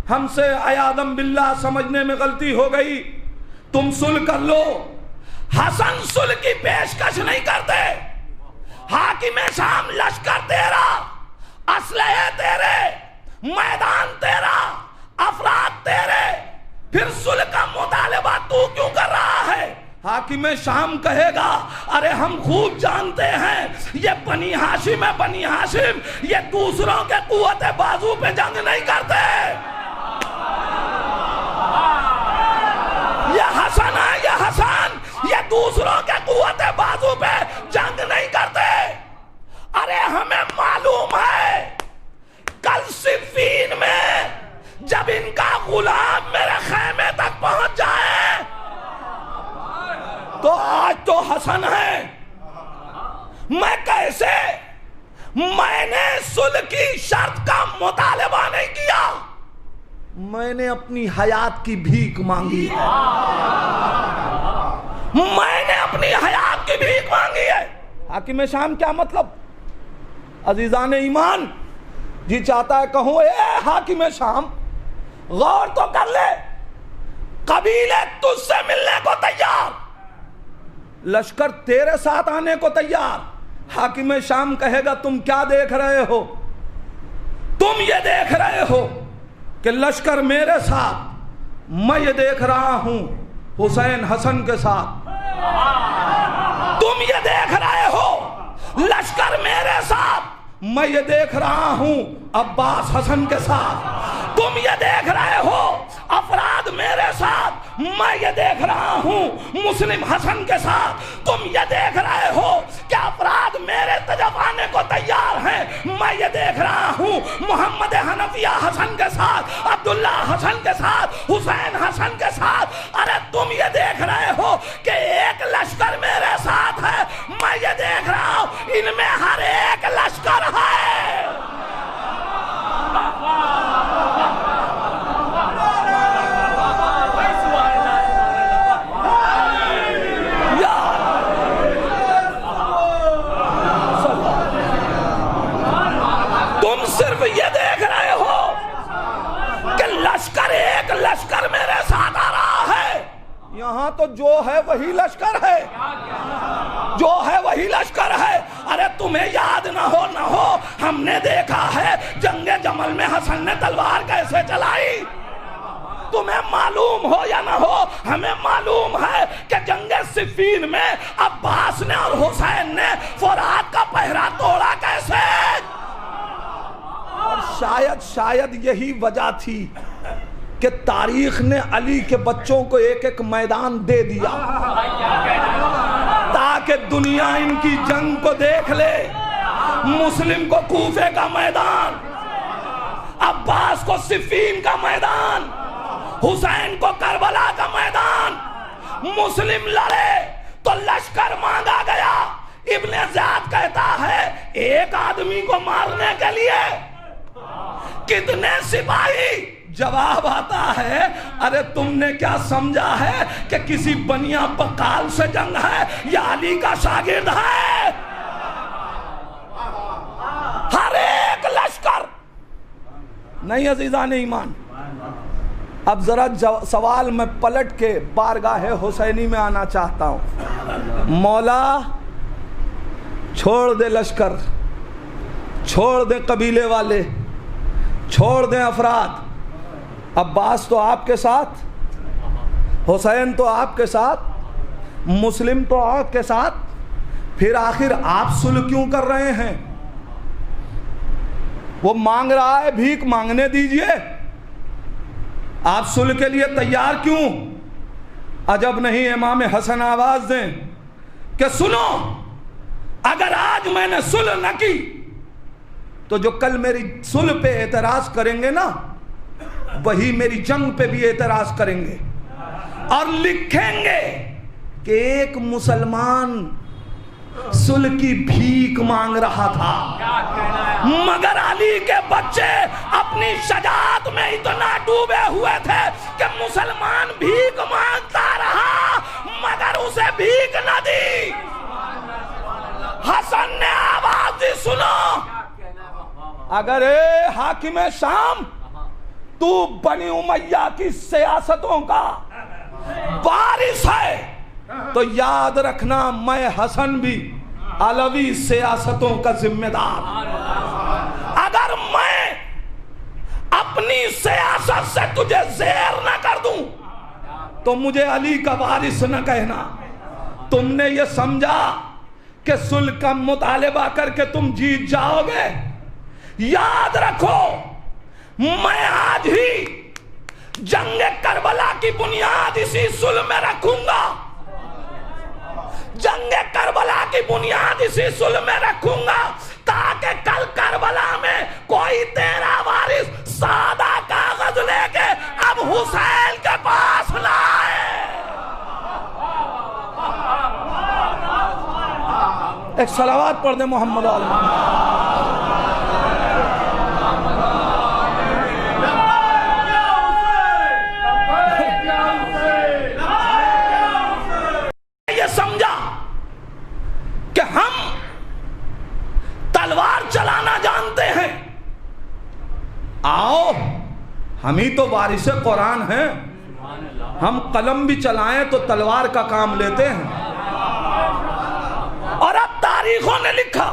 ہم سے عیاذم باللہ سمجھنے میں غلطی ہو گئی، تم صلح کر لو۔ حسن صلح کی پیشکش نہیں کرتے، حاکم حاکم شام لشکر تیرا، اسلحے تیرے، میدان تیرا، افراد تیرے، پھر صلح کا مطالبہ تو کیوں کر رہا ہے؟ حاکم شام کہے گا ارے ہم خوب جانتے ہیں یہ بنی ہاشم ہے، بنی ہاشم یہ دوسروں کے قوت بازو پہ جنگ نہیں کرتے، یہ حسن ہے، یہ حسن یہ دوسروں کے قوت بازو پہ جنگ نہیں کرتے۔ ارے ہمیں معلوم ہے کل صفین میں جب ان کا غلام میرے خیمے تک پہنچ جائے تو آج تو حسن ہے، میں کیسے؟ میں نے صلح کی شرط کا مطالبہ نہیں کیا، میں نے اپنی حیات کی بھیک مانگی ہے، میں نے اپنی حیات کی بھیک مانگی ہے۔ حاکم شام کیا مطلب؟ عزیزان ایمان جی چاہتا ہے کہوں اے حاکم شام غور تو کر لے، قبیلے تجھ سے ملنے کو تیار، لشکر تیرے ساتھ آنے کو تیار۔ حاکم شام کہے گا تم کیا دیکھ رہے ہو؟ تم یہ دیکھ رہے ہو کہ لشکر میرے ساتھ، میں یہ دیکھ رہا ہوں حسین حسن کے ساتھ۔ تم یہ دیکھ رہے ہو لشکر میرے ساتھ، میں یہ دیکھ رہا ہوں عباس حسن کے ساتھ۔ تم یہ دیکھ رہے ہو افراد میرے ساتھ، میں یہ دیکھ رہا ہوں مسلم حسن کے ساتھ۔ تم یہ دیکھ رہے ہو کہ افراد میرے طرف آنے کو تیار ہیں، میں یہ دیکھ رہا ہوں محمد حنفیہ حسن کے ساتھ، عبداللہ حسن کے ساتھ، حسین حسن کے ساتھ۔ ارے تم یہ دیکھ رہے ہو کہ ایک لشکر میرے ساتھ ہے، میں یہ دیکھ رہا ہوں ان میں ہر ایک لشکر ہے۔ تم صرف یہ دیکھ رہے ہو کہ لشکر ایک لشکر میرے ساتھ آ رہا ہے، یہاں تو جو ہے وہی لشکر ہے، جو ہے وہی لشکر ہے۔ ارے تمہیں یاد نہ ہو ہم نے دیکھا ہے جنگ جمل میں حسن نے تلوار کیسے چلائی، تمہیں معلوم ہو یا نہ ہو ہمیں معلوم ہے کہ جنگ صفین میں عباس نے اور حسین نے فرات کا پہرا توڑا کیسے۔ اور شاید یہی وجہ تھی کہ تاریخ نے علی کے بچوں کو ایک ایک میدان دے دیا تاکہ دنیا ان کی جنگ کو دیکھ لے۔ مسلم کو کوفے کا میدان، عباس کو صفین کا میدان، حسین کو کربلا کا میدان۔ مسلم لڑے تو لشکر مانگا گیا۔ ابن زیاد کہتا ہے ایک آدمی کو مارنے کے لیے کتنے سپاہی؟ جواب آتا ہے ارے تم نے کیا سمجھا ہے کہ کسی بنیا بقال سے جنگ ہے یا علی کا شاگرد ہے؟ ہر ایک لشکر نہیں۔ عزیزان ایمان اب ذرا سوال میں پلٹ کے بارگاہ حسینی میں آنا چاہتا ہوں۔ مولا چھوڑ دے لشکر، چھوڑ دے قبیلے والے، چھوڑ دیں افراد۔ عباس تو آپ کے ساتھ، حسین تو آپ کے ساتھ، مسلم تو آپ کے ساتھ، پھر آخر آپ صلح کیوں کر رہے ہیں؟ وہ مانگ رہا ہے بھیک مانگنے دیجئے، آپ صلح کے لیے تیار کیوں؟ عجب نہیں امام حسن آواز دیں کہ سنو، اگر آج میں نے صلح نہ کی تو جو کل میری صلح پہ اعتراض کریں گے نا وہی میری جنگ پہ بھی اعتراض کریں گے اور لکھیں گے کہ ایک مسلمان صلح کی بھیک مانگ رہا تھا، مگر علی کے بچے اپنی شجاعت میں اتنا ڈوبے ہوئے تھے کہ مسلمان بھیک مانگتا رہا مگر اسے بھیک نہ دی۔ حسن نے آواز دی سنو، اگر اے حاکم شام تو بنی امیہ کی سیاستوں کا وارث ہے تو یاد رکھنا میں حسن بھی علوی سیاستوں کا ذمہ دار۔ اگر میں اپنی سیاست سے تجھے زیر نہ کر دوں تو مجھے علی کا وارث نہ کہنا۔ تم نے یہ سمجھا کہ صلح کا مطالبہ کر کے تم جیت جاؤ گے؟ یاد رکھو، میں آج ہی جنگ کربلا کی بنیاد اسی صلح میں رکھوں گا۔ جنگ کربلا کی بنیاد اسی صلح میں رکھوں گا تاکہ کل کربلا میں کوئی تیرا وارث سادہ کاغذ لے کے اب حسین کے پاس نہ آئے۔ ایک صلوات پڑھ دیں محمد یہ سمجھا کہ ہم تلوار چلانا جانتے ہیں، آؤ ہم ہی تو وارث قرآن ہیں، ہم قلم بھی چلائیں تو تلوار کا کام لیتے ہیں۔ اور اب تاریخوں نے لکھا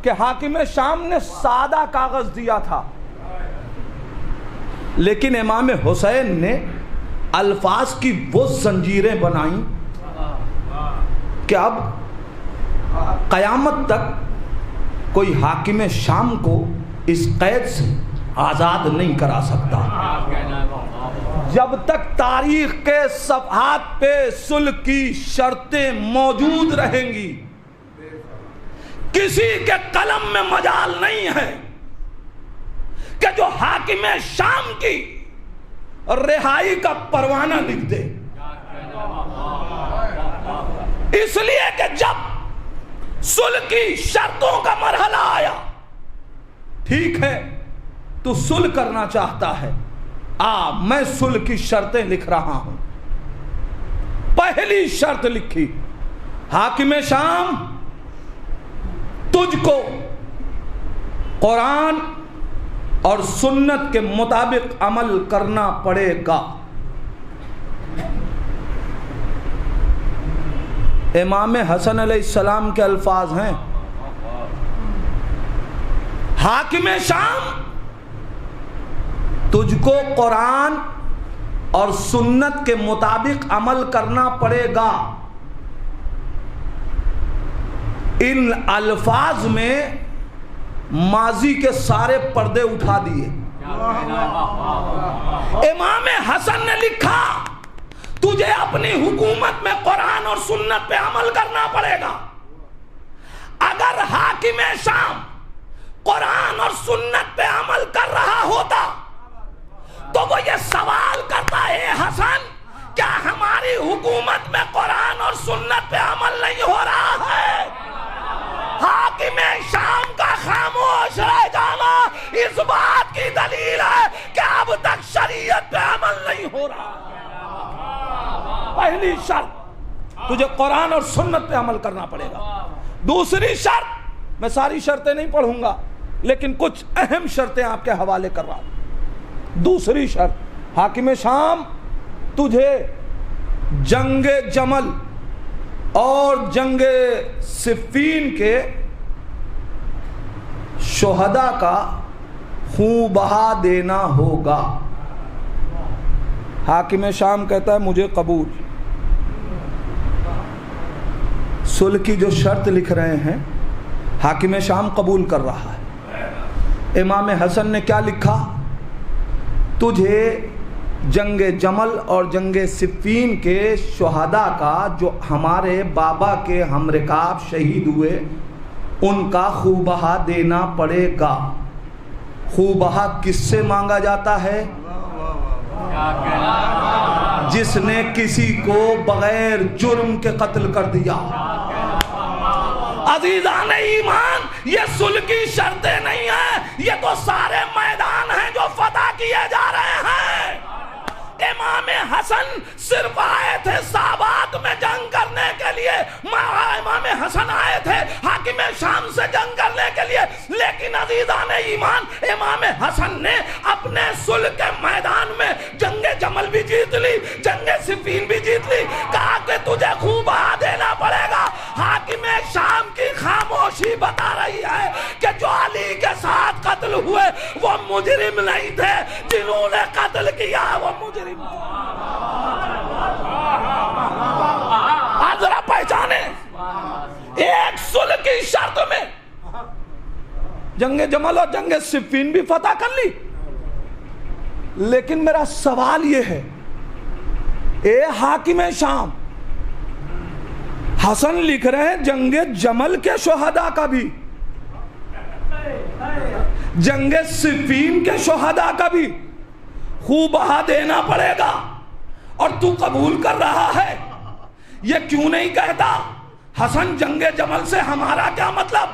کہ حاکم شام نے سادہ کاغذ دیا تھا، لیکن امام حسین نے الفاظ کی وہ زنجیریں بنائیں کہ اب قیامت تک کوئی حاکم شام کو اس قید سے آزاد نہیں کرا سکتا۔ جب تک تاریخ کے صفحات پہ صلح کی شرطیں موجود رہیں گی، کسی کے قلم میں مجال نہیں ہے کہ جو حاکم شام کی رہائی کا پروانہ لکھ دے۔ اس لیے کہ جب صلح کی شرطوں کا مرحلہ آیا، ٹھیک ہے تو صلح کرنا چاہتا ہے، میں صلح کی شرطیں لکھ رہا ہوں۔ پہلی شرط لکھی، حاکم شام تجھ کو قرآن اور سنت کے مطابق عمل کرنا پڑے گا۔ امام حسن علیہ السلام کے الفاظ ہیں، حاکم شام تجھ کو قرآن اور سنت کے مطابق عمل کرنا پڑے گا۔ ان الفاظ میں ماضی کے سارے پردے اٹھا دیے۔ امام حسن نے لکھا تجھے اپنی حکومت میں قرآن اور سنت پہ عمل کرنا پڑے گا۔ اگر حاکم شام قرآن اور سنت پہ عمل کر رہا ہوتا تو وہ یہ سوال کرتا ہے، حسن کیا ہماری حکومت میں قرآن اور سنت پہ عمل نہیں ہو رہا ہے؟ حاکم شام کا خاموش رہ جانا اس بات کی دلیل ہے کہ اب تک شریعت پہ عمل نہیں ہو رہا۔ پہلی شرط، تجھے قرآن اور سنت پہ عمل کرنا پڑے گا۔ دوسری شرط، میں ساری شرطیں نہیں پڑھوں گا لیکن کچھ اہم شرطیں آپ کے حوالے کر رہا ہوں۔ دوسری شرط، حاکم شام تجھے جنگ جمل اور جنگ صفین کے شہداء کا خون بہا دینا ہوگا۔ حاکم شام کہتا ہے مجھے قبول۔ صلح کی جو شرط لکھ رہے ہیں حاکم شام قبول کر رہا ہے۔ امام حسن نے کیا لکھا؟ تجھے جنگ جمل اور جنگ صفین کے شہداء کا، جو ہمارے بابا کے ہمرکاب شہید ہوئے، ان کا خون بہا دینا پڑے گا۔ خون بہا کس سے مانگا جاتا ہے؟ جس نے کسی کو بغیر جرم کے قتل کر دیا۔ عزیزان ایمان، یہ صلح کی شرطیں نہیں ہیں، یہ تو سارے میدان ہیں جو فتح کیے جا رہے ہیں۔ امام حسن صرف آئے تھے سابات میں جنگ کرنے کے لیے، امام حسن آئے تھے حاکم شام سے جنگ کرنے کے لیے، لیکن عزیزان ایمان امام حسن نے اپنے صلح کے میدان میں جنگ جمل بھی جیت لی، جنگ صفین بھی جیت لی، کہا کہ تجھے خون بہا دینا پڑے گا۔ حاکم بتا رہی ہے کہ جو علی کے ساتھ قتل ہوئے وہ مجرم نہیں تھے، جنہوں نے قتل کیا وہ مجرم تھے۔ آج ذرا پہچانے، ایک صلح کی شرط میں جنگ جمل اور جنگ صفین بھی فتح کر لی، لیکن میرا سوال یہ ہے، اے حاکم شام، حسن لکھ رہے ہیں جنگ جمل کے شہداء کا بھی، جنگ صفین کے شہداء کا بھی خوب بہا دینا پڑے گا، اور تو قبول کر رہا ہے، یہ کیوں نہیں کہتا حسن جنگ جمل سے ہمارا کیا مطلب؟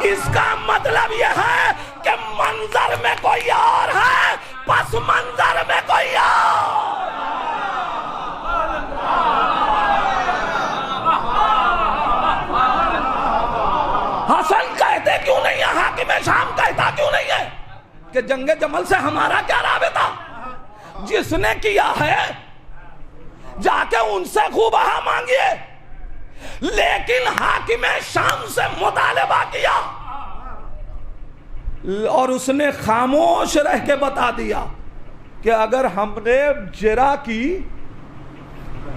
اس کا مطلب یہ ہے کہ منظر میں کوئی اور ہے، پس منظر میں کوئی اور۔ حسن کہتے کیوں نہیں ہے، حاکم شام کہتا کیوں نہیں ہے کہ جنگ جمل سے ہمارا کیا رابطہ؟ جس نے کیا ہے جا کے ان سے خوب بہا مانگیے، لیکن حاکم شام سے مطالبہ کیا اور اس نے خاموش رہ کے بتا دیا کہ اگر ہم نے جرا کی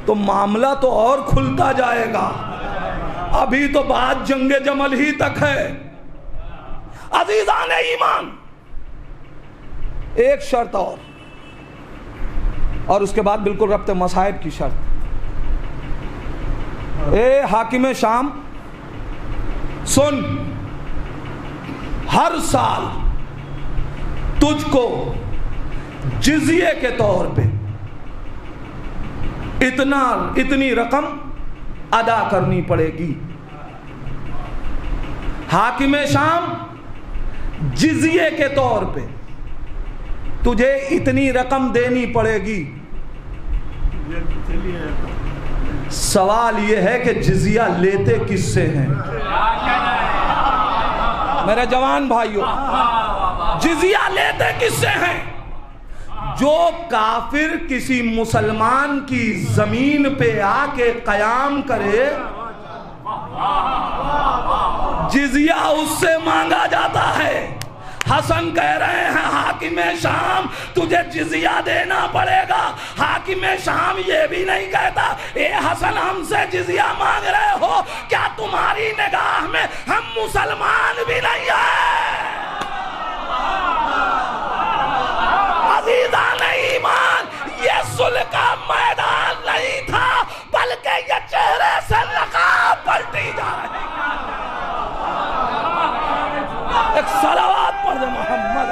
تو معاملہ تو اور کھلتا جائے گا، ابھی تو بات جنگ جمل ہی تک ہے۔ عزیزان ایمان، ایک شرط اور اس کے بعد بالکل ربط مصائب کی شرط، اے حاکم شام سن، ہر سال تجھ کو جزیے کے طور پہ اتنی رقم ادا کرنی پڑے گی۔ حاکم شام، جزیے کے طور پہ تجھے اتنی رقم دینی پڑے گی۔ سوال یہ ہے کہ جزیہ لیتے کس سے ہیں؟ میرے جوان بھائیوں، جزیہ لیتے کس سے ہیں؟ جو کافر کسی مسلمان کی زمین پہ آ کے قیام کرے، جزیہ اس سے مانگا جاتا ہے۔ حسن کہہ رہے ہیں حاکم شام تجھے جزیہ دینا پڑے گا۔ حاکم شام یہ بھی نہیں کہتا اے حسن ہم سے جزیہ مانگ رہے ہو، کیا تمہاری نگاہ میں ہم مسلمان بھی نہیں ہیں؟ عزیزان ایمان، یہ صلح کا میدان نہیں تھا، بلکہ یہ چہرے سے لقاب پلٹی جا رہی ہے۔ ایک صلوات پڑھ دے محمد۔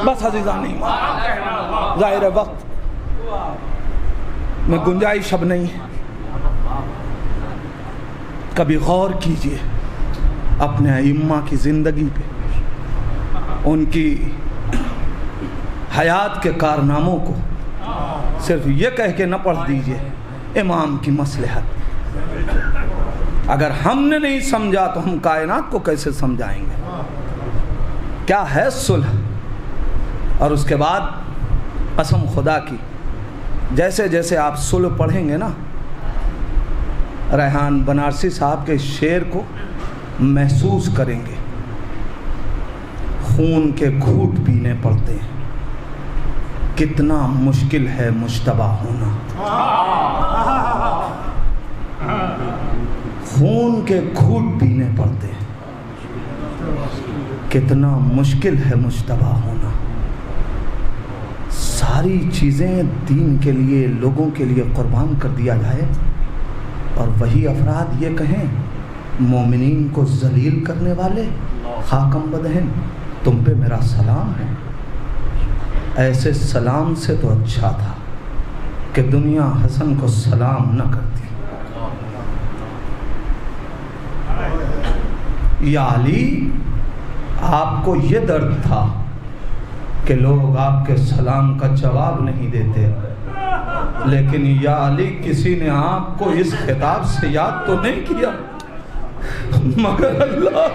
بس عزیزان ایمان، ظاہر وقت میں گنجائش اب نہیں ہے، کبھی غور کیجئے اپنے ائمہ کی زندگی پہ، ان کی حیات کے کارناموں کو صرف یہ کہہ کے نہ پڑھ دیجئے امام کی مصلحت۔ اگر ہم نے نہیں سمجھا تو ہم کائنات کو کیسے سمجھائیں گے؟ کیا ہے صلح؟ اور اس کے بعد قسم خدا کی، جیسے جیسے آپ صلح پڑھیں گے نا، ریحان بنارسی صاحب کے شعر کو محسوس کریں گے۔ خون کے گھوٹ پینے پڑتے ہیں، کتنا مشکل ہے مجتبی ہونا۔ خون کے گھوٹ پینے پڑتے ہیں، کتنا مشکل ہے مجتبی ہونا۔ ساری چیزیں دین کے لیے، لوگوں کے لیے قربان کر دیا جائے، اور وہی افراد یہ کہیں مومنین کو ذلیل کرنے والے، خاکم بدہن تم پہ میرا سلام ہے۔ ایسے سلام سے تو اچھا تھا کہ دنیا حسن کو سلام نہ کرتی۔ یا علی، آپ کو یہ درد تھا کہ لوگ آپ کے سلام کا جواب نہیں دیتے، لیکن یا علی کسی نے آپ کو اس خطاب سے یاد تو نہیں کیا مگر اللہ۔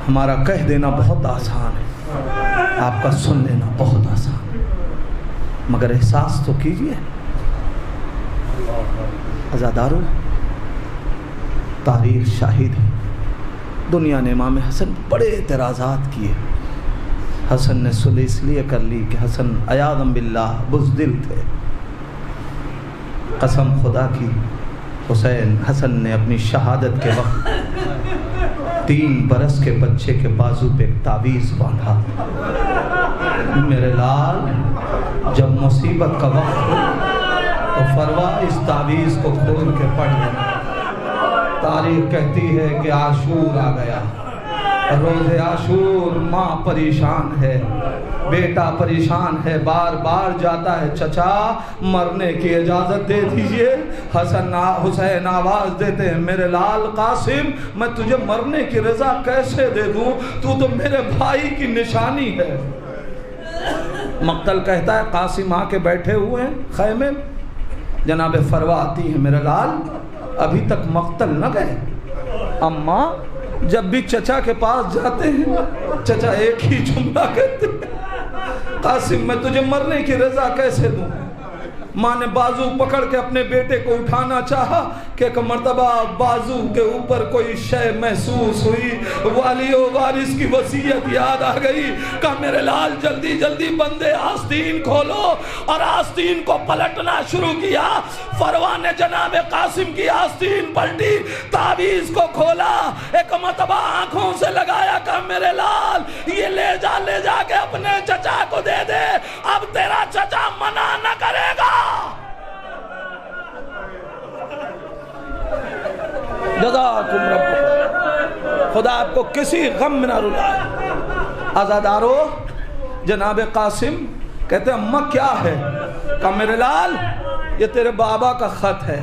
ہمارا کہہ دینا بہت آسان ہے، آپ کا سن لینا بہت آسان ہے، مگر احساس تو کیجئے۔ عزادارو، تاریخ شاہد ہے، دنیا نے امام حسن بڑے اعتراضات کیے۔ حسن نے صلح اس لیے کر لی کہ حسن عیاذاً باللہ بزدل تھے۔ قسم خدا کی، حسن نے اپنی شہادت کے وقت 3 برس کے بچے کے بازو پہ ایک تعویذ باندھا۔ میرے لال، جب مصیبت کا وقت ہو تو فروا اس تعویذ کو کھول کے پڑھ لینا۔ تاریخ کہتی ہے کہ عاشور آ گیا، روز عاشور ماں پریشان ہے، بیٹا پریشان ہے، بار بار جاتا ہے، چچا مرنے کی اجازت دے دیجئے۔ حسین آواز دیتے ہیں، میرے لال قاسم، میں تجھے مرنے کی رضا کیسے دے دوں، تو میرے بھائی کی نشانی ہے۔ مقتل کہتا ہے، قاسم آ کے بیٹھے ہوئے ہیں خیمے میں، جناب فروا آتی ہے، میرے لال ابھی تک مقتل نہ گئے؟ اماں جب بھی چچا کے پاس جاتے ہیں چچا ایک ہی جملہ کہتے ہیں، قاسم میں تجھے مرنے کی رضا کیسے دوں؟ ماں نے بازو پکڑ کے اپنے بیٹے کو اٹھانا چاہا کہ ایک مرتبہ بازو کے اوپر کوئی شے محسوس ہوئی، والی و وارث کی وصیت یاد آ گئی، کہا میرے لال جلدی جلدی بندے آستین کھولو، اور آستین کو پلٹنا شروع کیا۔ فروا نے جناب قاسم کی آستین پلٹی، تعویذ کو کھولا، ایک مرتبہ آنکھوں سے لگایا، کہا میرے لال یہ لے جا کے اپنے چچا کو دے دے، اب تیرا چچا منع نہ کرے گا۔ جزاکم ربکم، خدا آپ کو کسی غم میں نہ رلائے۔ عزادارو، جناب قاسم کہتے ہیں اماں کیا ہے؟ کہا میرے لال یہ تیرے بابا کا خط ہے،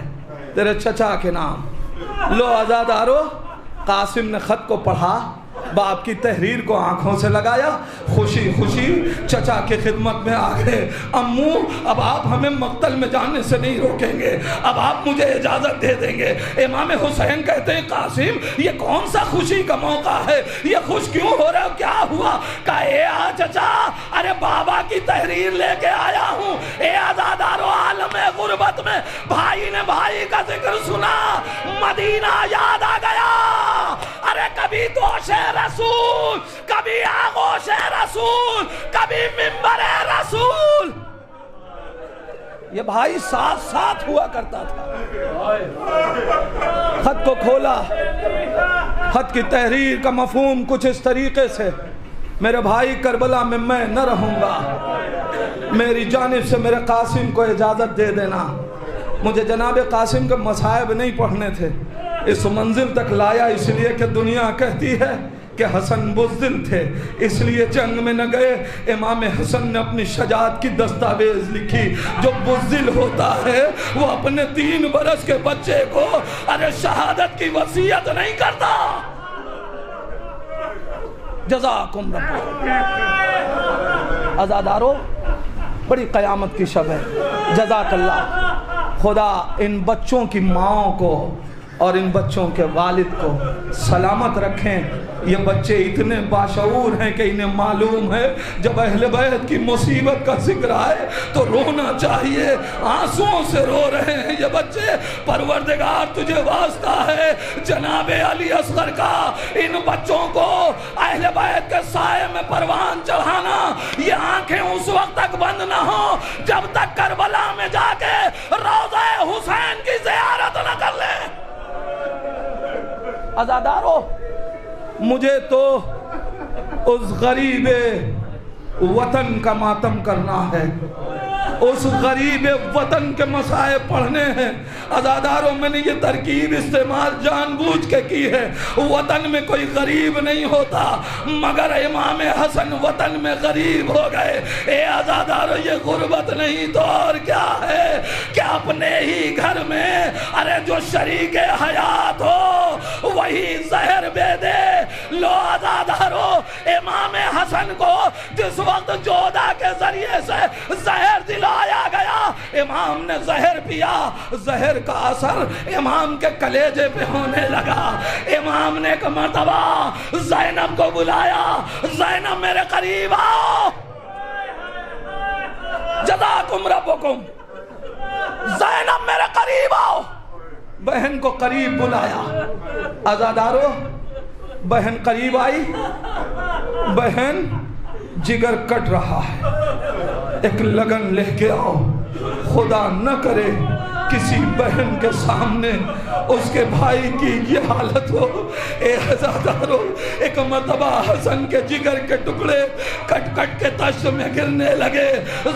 تیرے چچا کے نام۔ لو عزادارو، قاسم نے خط کو پڑھا، باپ کی تحریر کو آنکھوں سے لگایا، خوشی خوشی چچا کی خدمت میں آ گئے۔ امو اب آپ ہمیں مقتل میں جانے سے نہیں روکیں گے، اب آپ مجھے اجازت دے دیں گے۔ امام حسین کہتے ہیں قاسم یہ کون سا خوشی کا موقع ہے، یہ خوش کیوں ہو رہا ہے، کیا ہوا؟ کہا اے چچا، ارے بابا کی تحریر لے کے آیا ہوں، اے عزادارو عالم غربت میں بھائی نے بھائی کا ذکر سنا، مدینہ یاد آ گیا، ارے کبھی دوش رسول، کبھی آغوش رسول، کبھی منبر رسول، یہ بھائی ساتھ ساتھ ہوا کرتا تھا۔ خط کو کھولا، خط کی تحریر کا مفہوم کچھ اس طریقے سے، میرے بھائی کربلا میں میں نہ رہوں گا، میری جانب سے میرے قاسم کو اجازت دے دینا۔ مجھے جناب قاسم کے مصائب نہیں پڑھنے تھے، اس منزل تک لایا اس لیے کہ دنیا کہتی ہے کہ حسن بزدل تھے، اس لیے جنگ میں نہ گئے۔ امام حسن نے اپنی شجاعت کی دستاویز لکھی، جو بزدل ہوتا ہے وہ اپنے 3 برس کے بچے کو ارے شہادت کی وصیت نہیں کرتا۔ جزاکم رب۔ عزادارو، بڑی قیامت کی شب ہے، جزاک اللہ، خدا ان بچوں کی ماں کو اور ان بچوں کے والد کو سلامت رکھیں۔ یہ بچے اتنے باشعور ہیں کہ انہیں معلوم ہے جب اہل بیت کی مصیبت کا ذکر آئے تو رونا چاہیے، آنسوؤں سے رو رہے ہیں یہ بچے۔ پروردگار تجھے واسطہ ہے جناب علی اصغر کا ان بچوں کو اہل بیت کے سائے میں پروان چڑھانا، یہ آنکھیں اس وقت تک بند نہ ہوں جب تک کربلا میں جا کے روضہ حسین کی زیارت نہ کر لیں۔ عزادارو، مجھے تو اس غریب وطن کا ماتم کرنا ہے، اس غریب وطن کے مسائب پڑھنے ہیں۔ عزاداروں، میں نے یہ ترکیب استعمال جان بوجھ کے کی ہے، وطن میں کوئی غریب نہیں ہوتا، مگر امام حسن وطن میں غریب ہو گئے۔ اے عزاداروں، یہ غربت نہیں تو اور کیا ہے کہ اپنے ہی گھر میں ارے جو شریک حیات ہو وہی زہر بے دے۔ لو عزاداروں، امام حسن کو جس وقت جودہ کے ذریعے سے زہر دلایا گیا امام نے زہر پیا، زہر کا اثر امام کے کلیجے پہ ہونے لگا۔ امام نے ایک مرتبہ زینب کو بلایا، زینب میرے قریب آؤ، جزاکم ربکم، زینب میرے قریب آؤ۔ بہن کو قریب بلایا، عزادارو بہن قریب آئی، بہن جگر کٹ رہا ہے، ایک لگن لے کے آؤ، خدا نہ کرے کسی بہن کے سامنے اس کے بھائی کی یہ حالت ہو۔ اے عزادارو، ایک مرتبہ حسن کے جگر کے ٹکڑے کٹ کٹ کے تشت میں گرنے لگے۔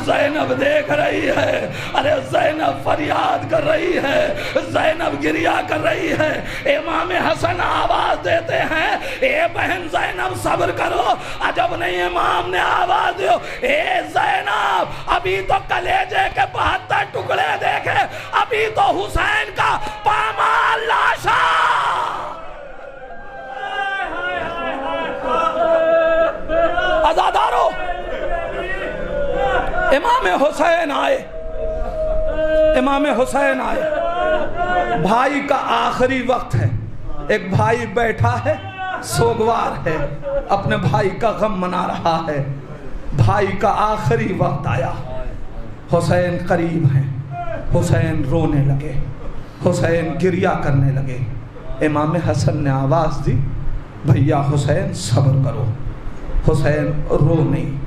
زینب دیکھ رہی ہے، ارے زینب فریاد کر رہی ہے، زینب گریا کر رہی ہے۔ امام حسن آواز دیتے ہیں، اے بہن زینب صبر کرو۔ عجب نہیں امام نے آواز دیو، اے زینب ابھی تو کلیجے کے 72 ٹکڑے دیکھے، ابھی تو حسین کا پامال لاشا۔ عزادارو، امام حسین آئے، امام حسین آئے، بھائی کا آخری وقت ہے، ایک بھائی بیٹھا ہے سوگوار ہے، اپنے بھائی کا غم منا رہا ہے، بھائی کا آخری وقت آیا، حسین قریب ہیں، حسین رونے لگے، حسین گریہ کرنے لگے۔ امام حسن نے آواز دی، بھیا حسین صبر کرو، حسین رو نہیں،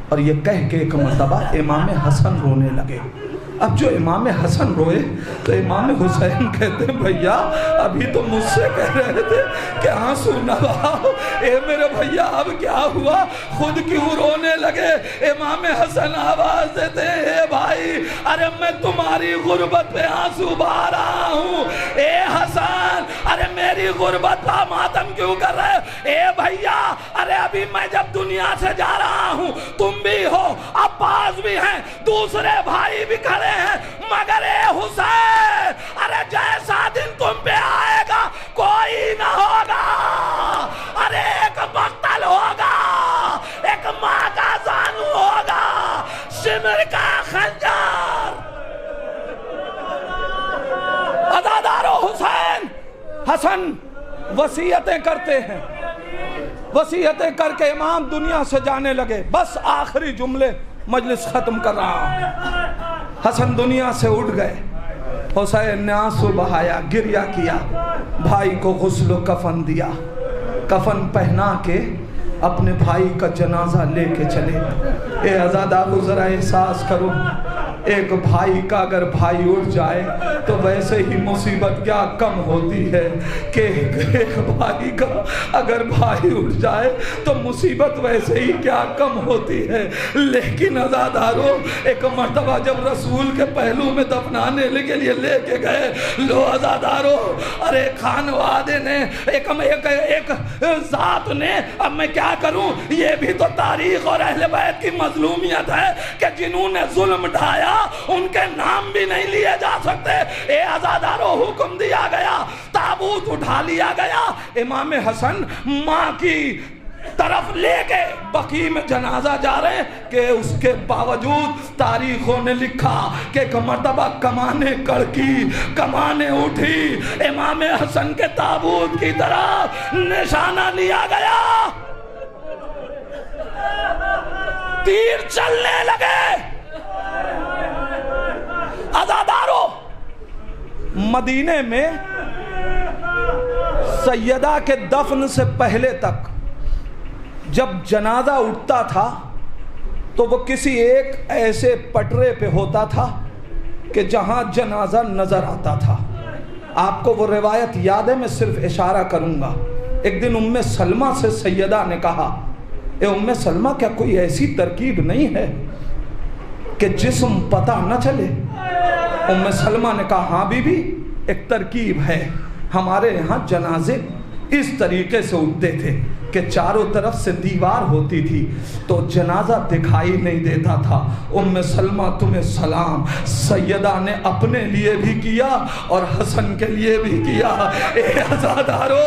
اور یہ کہہ کے ایک مرتبہ امام حسن رونے لگے۔ اب جو امام حسن روئے تو امام حسین کہتے ہیں، بھیا ابھی تو مجھ سے کہہ رہے تھے کہ آنسو نہ بہاؤ، اے میرے بھیا اب کیا ہوا، خود کیوں رونے لگے؟ امام حسن آواز دیتے ہیں، اے بھائی ارے میں تمہاری غربت پہ آنسو بہا رہا ہوں۔ اے حسن ارے میری غربت پہ ماتم کیوں کر رہے؟ اے بھیا ارے ابھی میں جب دنیا سے جا رہا ہوں، تم بھی ہو، عباس بھی ہیں، دوسرے بھائی بھی کھڑے ہیں، مگر اے حسین ارے جیسا دن تم پہ آئے گا کوئی نہ ہوگا، ارے ایک مقتل ہوگا، ایک ماں کا زانو ہوگا، شمر کا خنجر۔ عزادارو، حسین حسن وصیتیں کرتے ہیں، وصیتیں کر کے امام دنیا سے جانے لگے۔ بس آخری جملے، مجلس ختم کر رہا ہوں۔ حسن دنیا سے اٹھ گئے، حسین نے آنسو بہایا، گریہ کیا، بھائی کو غسل و کفن دیا، کفن پہنا کے اپنے بھائی کا جنازہ لے کے چلے۔ اے عزادارو ذرا احساس کرو، ایک بھائی کا اگر بھائی اٹھ جائے تو ویسے ہی مصیبت کیا کم ہوتی ہے کہ ایک بھائی کا اگر بھائی اٹھ جائے تو مصیبت ویسے ہی کیا کم ہوتی ہے۔ لیکن عزادارو، ایک مرتبہ جب رسول کے پہلو میں دفنانے کے لیے لے کے گئے، لو عزادارو، ارے خانوادے نے ایک ذات نے، اب میں کیا کروں، یہ بھی تو تاریخ اور اہل بیت کی مظلومیت ہے کہ جنہوں نے ظلم ڈھایا ان کے نام بھی نہیں لیے جا سکتے۔ اے عزادارو، حکم دیا گیا، تابوت اٹھا لیا گیا، امام حسن ماں کی طرف لے کے بقیع میں جنازہ جا رہے کہ اس کے باوجود تاریخوں نے لکھا کہ ایک مرتبہ کمانیں کڑکی، کمانیں اٹھی، امام حسن کے تابوت کی طرف نشانہ لیا گیا، تیر چلنے لگے۔ عزادارو، مدینے میں سیدہ کے دفن سے پہلے تک جب جنازہ اٹھتا تھا تو وہ کسی ایک ایسے پٹرے پہ ہوتا تھا کہ جہاں جنازہ نظر آتا تھا۔ آپ کو وہ روایت یاد ہے، میں صرف اشارہ کروں گا۔ ایک دن ام سلمہ سے سیدہ نے کہا، اے ام سلمہ کیا کوئی ایسی ترکیب نہیں ہے کہ جسم پتہ نہ چلے؟ ام سلمہ نے کہا، ہاں بی بی ایک ترکیب ہے، ہمارے یہاں جنازے اس طریقے سے اٹھتے تھے کہ چاروں طرف سے دیوار ہوتی تھی تو جنازہ دکھائی نہیں دیتا تھا۔ ام سلمہ تمہیں سلام، سیدہ نے اپنے لیے بھی کیا اور حسن کے لیے بھی کیا۔ اے عزادارو،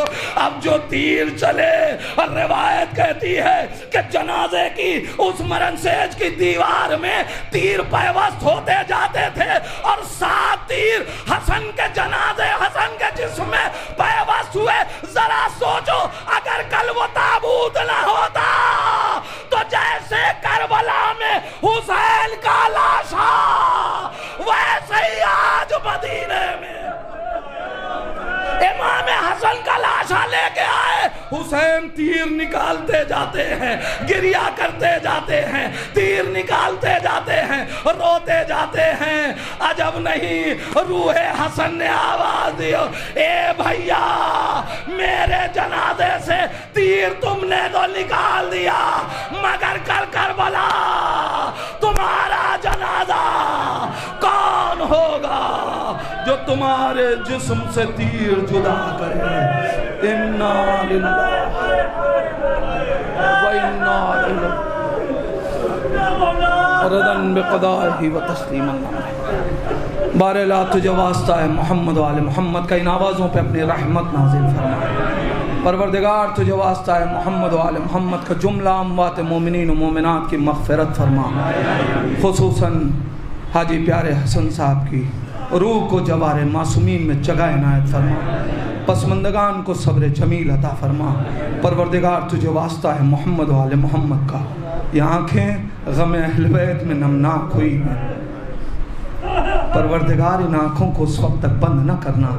اب جو تیر چلے، اور روایت کہتی ہے کہ جنازے کی اس مرنسیج کی دیوار میں تیر پیوست ہوتے جاتے تھے اور 7 تیر حسن کے جنازے، حسن کے جسم میں پیوست ہوئے۔ ذرا سوچو اگر کل وہ تابوت نہ ہوتا تو جیسے کربلا میں حسین کا لاشا، ویسے ہی آج مدینے میں امام حسن کا لاشا لے کے آئے، حسین تیر نکالتے جاتے ہیں، گریا کرتے جاتے ہیں، تیر نکالتے جاتے ہیں، روتے جاتے ہیں۔ عجب نہیں، روح حسن نے آواز دی، اے بھیا میرے جنازے سے تیر تم نے تو نکال دیا، مگر کربلا تمہارا جنازہ کون ہوگا جو تمہارے جسم سے تیر جدا کرے؟ انا للہ و انا الیہ رضا بقضائہ و تسلیما علیہ۔ بار لا تجھے واسطہ ہے محمد و آل محمد کا ان آوازوں پہ اپنی رحمت نازل فرما۔ پروردگار تجھے واسطہ ہے محمد و آل محمد کا جملہ اموات مومنین و مومنات کی مغفرت فرما، خصوصاً حاجی پیارے حسن صاحب کی روح کو جوار معصومین میں جگہ عنایت فرما، پسماندگان کو صبر جمیل عطا فرما۔ پروردگار تجھے واسطہ ہے محمد و آل محمد کا، یہ آنکھیں غم اہل بیت میں نمناک ہوئی ہیں، پروردگار ان آنکھوں کو اس وقت تک بند نہ کرنا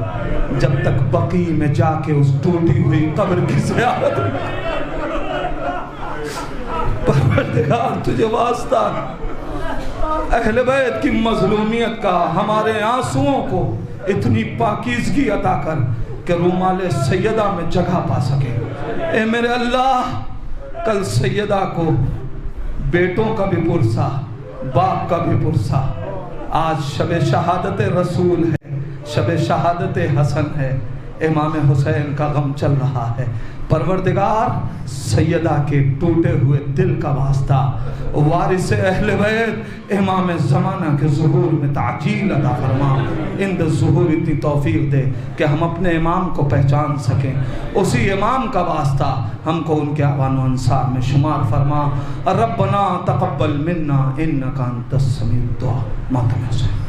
جب تک بقیع میں جا کے اس ٹوٹی ہوئی قبر کی زیارت۔ پروردگار تجھے واسطہ اہل بیت کی مظلومیت کا، ہمارے آنسوؤں کو اتنی پاکیزگی عطا کر کہ رومال سیدہ میں جگہ پا سکے۔ اے میرے اللہ، کل سیدہ کو بیٹوں کا بھی پرسا، باپ کا بھی پرسا، آج شب شہادت رسول ہے، شب شہادت حسن ہے، امام حسین کا غم چل رہا ہے۔ پروردگار سیدہ کے ٹوٹے ہوئے دل کا واسطہ، وارث اہل بیت امام زمانہ کے ظہور میں تعجیل عطا فرما، اند ظہور اتنی توفیق دے کہ ہم اپنے امام کو پہچان سکیں، اسی امام کا واسطہ ہم کو ان کے اعوان و انصار میں شمار فرما۔ ربنا تقبل منا انک انت السمیع الدعاء۔ ماتم حسین۔